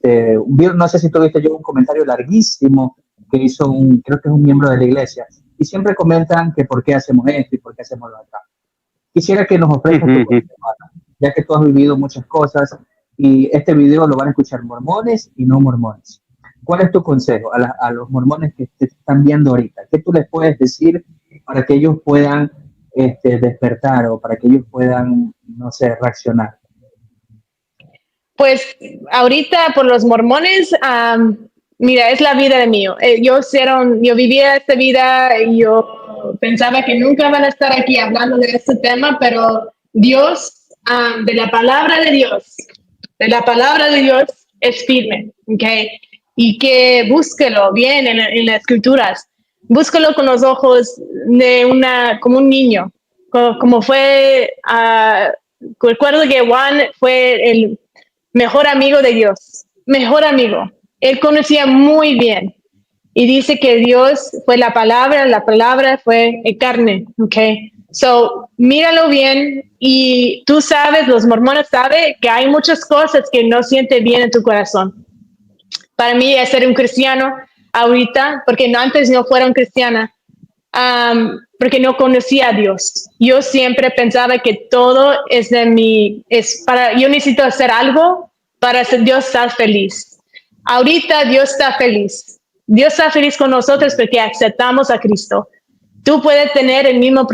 No sé si tú viste yo un comentario larguísimo que hizo creo que es un miembro de la iglesia, y siempre comentan que por qué hacemos esto y por qué hacemos lo otro. Quisiera que nos ofrezcas tu consejo, ya que tú has vivido muchas cosas y este video lo van a escuchar mormones y no mormones. ¿Cuál es tu consejo a los mormones que te están viendo ahorita? ¿Qué tú les puedes decir para que ellos puedan despertar o para que ellos puedan, no sé, reaccionar? Pues ahorita por los mormones, mira, es la vida de mío. Yo vivía esta vida y yo pensaba que nunca van a estar aquí hablando de este tema, pero Dios, de la palabra de Dios es firme, ¿ok? Y que búsquelo bien en las escrituras. Búsquelo con los ojos de como un niño. Como fue, recuerdo que Juan fue el mejor amigo de Dios, mejor amigo. Él conocía muy bien. Y dice que Dios fue la palabra fue carne, ¿ok? So, míralo bien y tú sabes, los mormones saben que hay muchas cosas que no sientes bien en tu corazón. Para mí es ser un cristiano ahorita, porque antes no fuera un cristiana, porque no conocía a Dios. Yo siempre pensaba que todo yo necesito hacer algo para Dios estar feliz. Ahorita Dios está feliz. Dios está feliz con nosotros porque aceptamos a Cristo. Tú puedes tener el mismo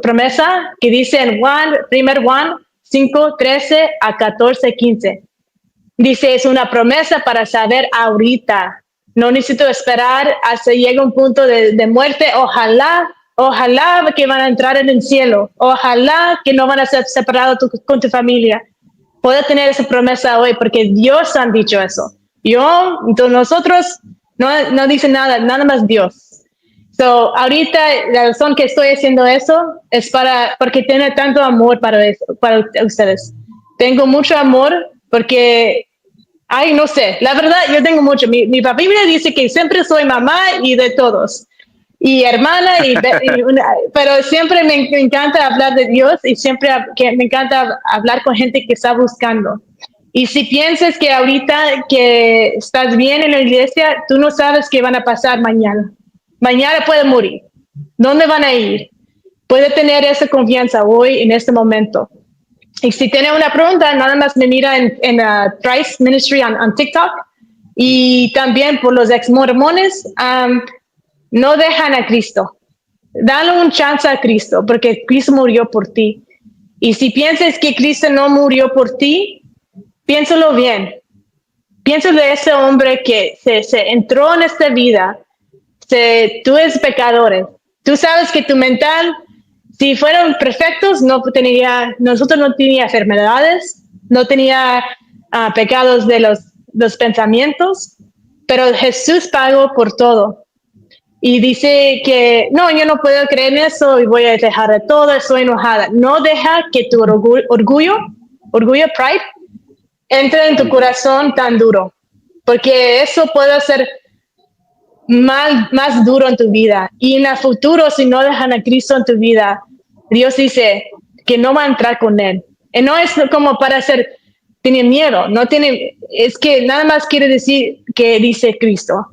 promesa que dice en 1 Juan 5, 13 a 14, 15. Dice, es una promesa para saber ahorita. No necesito esperar hasta llegue un punto de muerte. Ojalá que van a entrar en el cielo. Ojalá que no van a ser separados con tu familia. Puedes tener esa promesa hoy porque Dios ha dicho eso. Nosotros no dice nada más Dios. So, ahorita la razón que estoy haciendo eso es porque tengo tanto amor para ustedes. Tengo mucho amor porque, no sé, la verdad yo tengo mucho. Mi papá me dice que siempre soy mamá y de todos. Y hermana, pero siempre me encanta hablar de Dios y siempre me encanta hablar con gente que está buscando. Y si piensas que ahorita que estás bien en la iglesia, tú no sabes qué van a pasar mañana. Mañana puede morir. ¿Dónde van a ir? Puede tener esa confianza hoy, en este momento. Y si tiene una pregunta, nada más me mira en Thrice Ministry en TikTok. Y también por los ex-mormones, no dejan a Cristo. Dale un chance a Cristo, porque Cristo murió por ti. Y si piensas que Cristo no murió por ti, piénsalo bien. Piénsalo de ese hombre que se entró en esta vida. Tú eres pecador. Tú sabes que tu mental, si fueran perfectos, nosotros no teníamos enfermedades, no tenía pecados de los pensamientos, pero Jesús pagó por todo. Y dice que, no, yo no puedo creer en eso y voy a dejar de todo, estoy enojada. No deja que tu orgullo, pride, entre en tu corazón tan duro, porque eso puede ser más duro en tu vida. Y en el futuro, si no dejan a Cristo en tu vida, Dios dice que no va a entrar con él. Y no es como para hacer, tiene miedo, no tiene, es que nada más quiere decir que dice Cristo.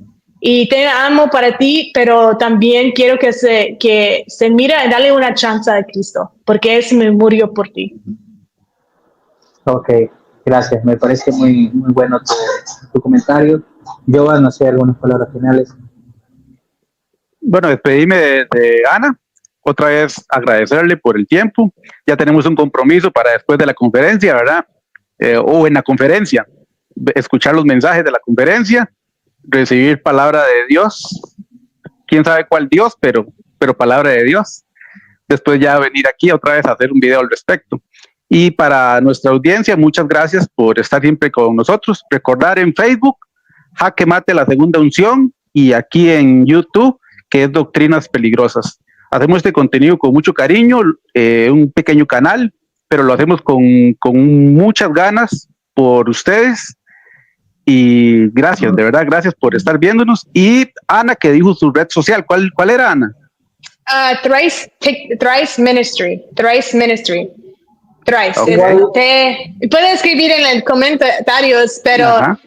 Y te amo para ti, pero también quiero que se mira y dale una chance a Cristo, porque Él me murió por ti. Ok, gracias. Me parece muy bueno tu comentario. Yo no sé algunas palabras finales. Bueno, despedirme de Ana. Otra vez agradecerle por el tiempo. Ya tenemos un compromiso para después de la conferencia, ¿verdad? O en la conferencia, escuchar los mensajes de la conferencia, recibir palabra de Dios. Quién sabe cuál Dios, pero palabra de Dios. Después ya venir aquí otra vez a hacer un video al respecto. Y para nuestra audiencia, muchas gracias por estar siempre con nosotros. Recordar en Facebook, Jaque Mate la Segunda Unción, y aquí en YouTube, que es Doctrinas Peligrosas. Hacemos este contenido con mucho cariño, un pequeño canal, pero lo hacemos con muchas ganas por ustedes. Y gracias, de verdad, gracias por estar viéndonos. Y Ana, que dijo su red social, ¿cuál era, Ana? Thrice Ministry. Okay. Pueden escribir en los comentarios, pero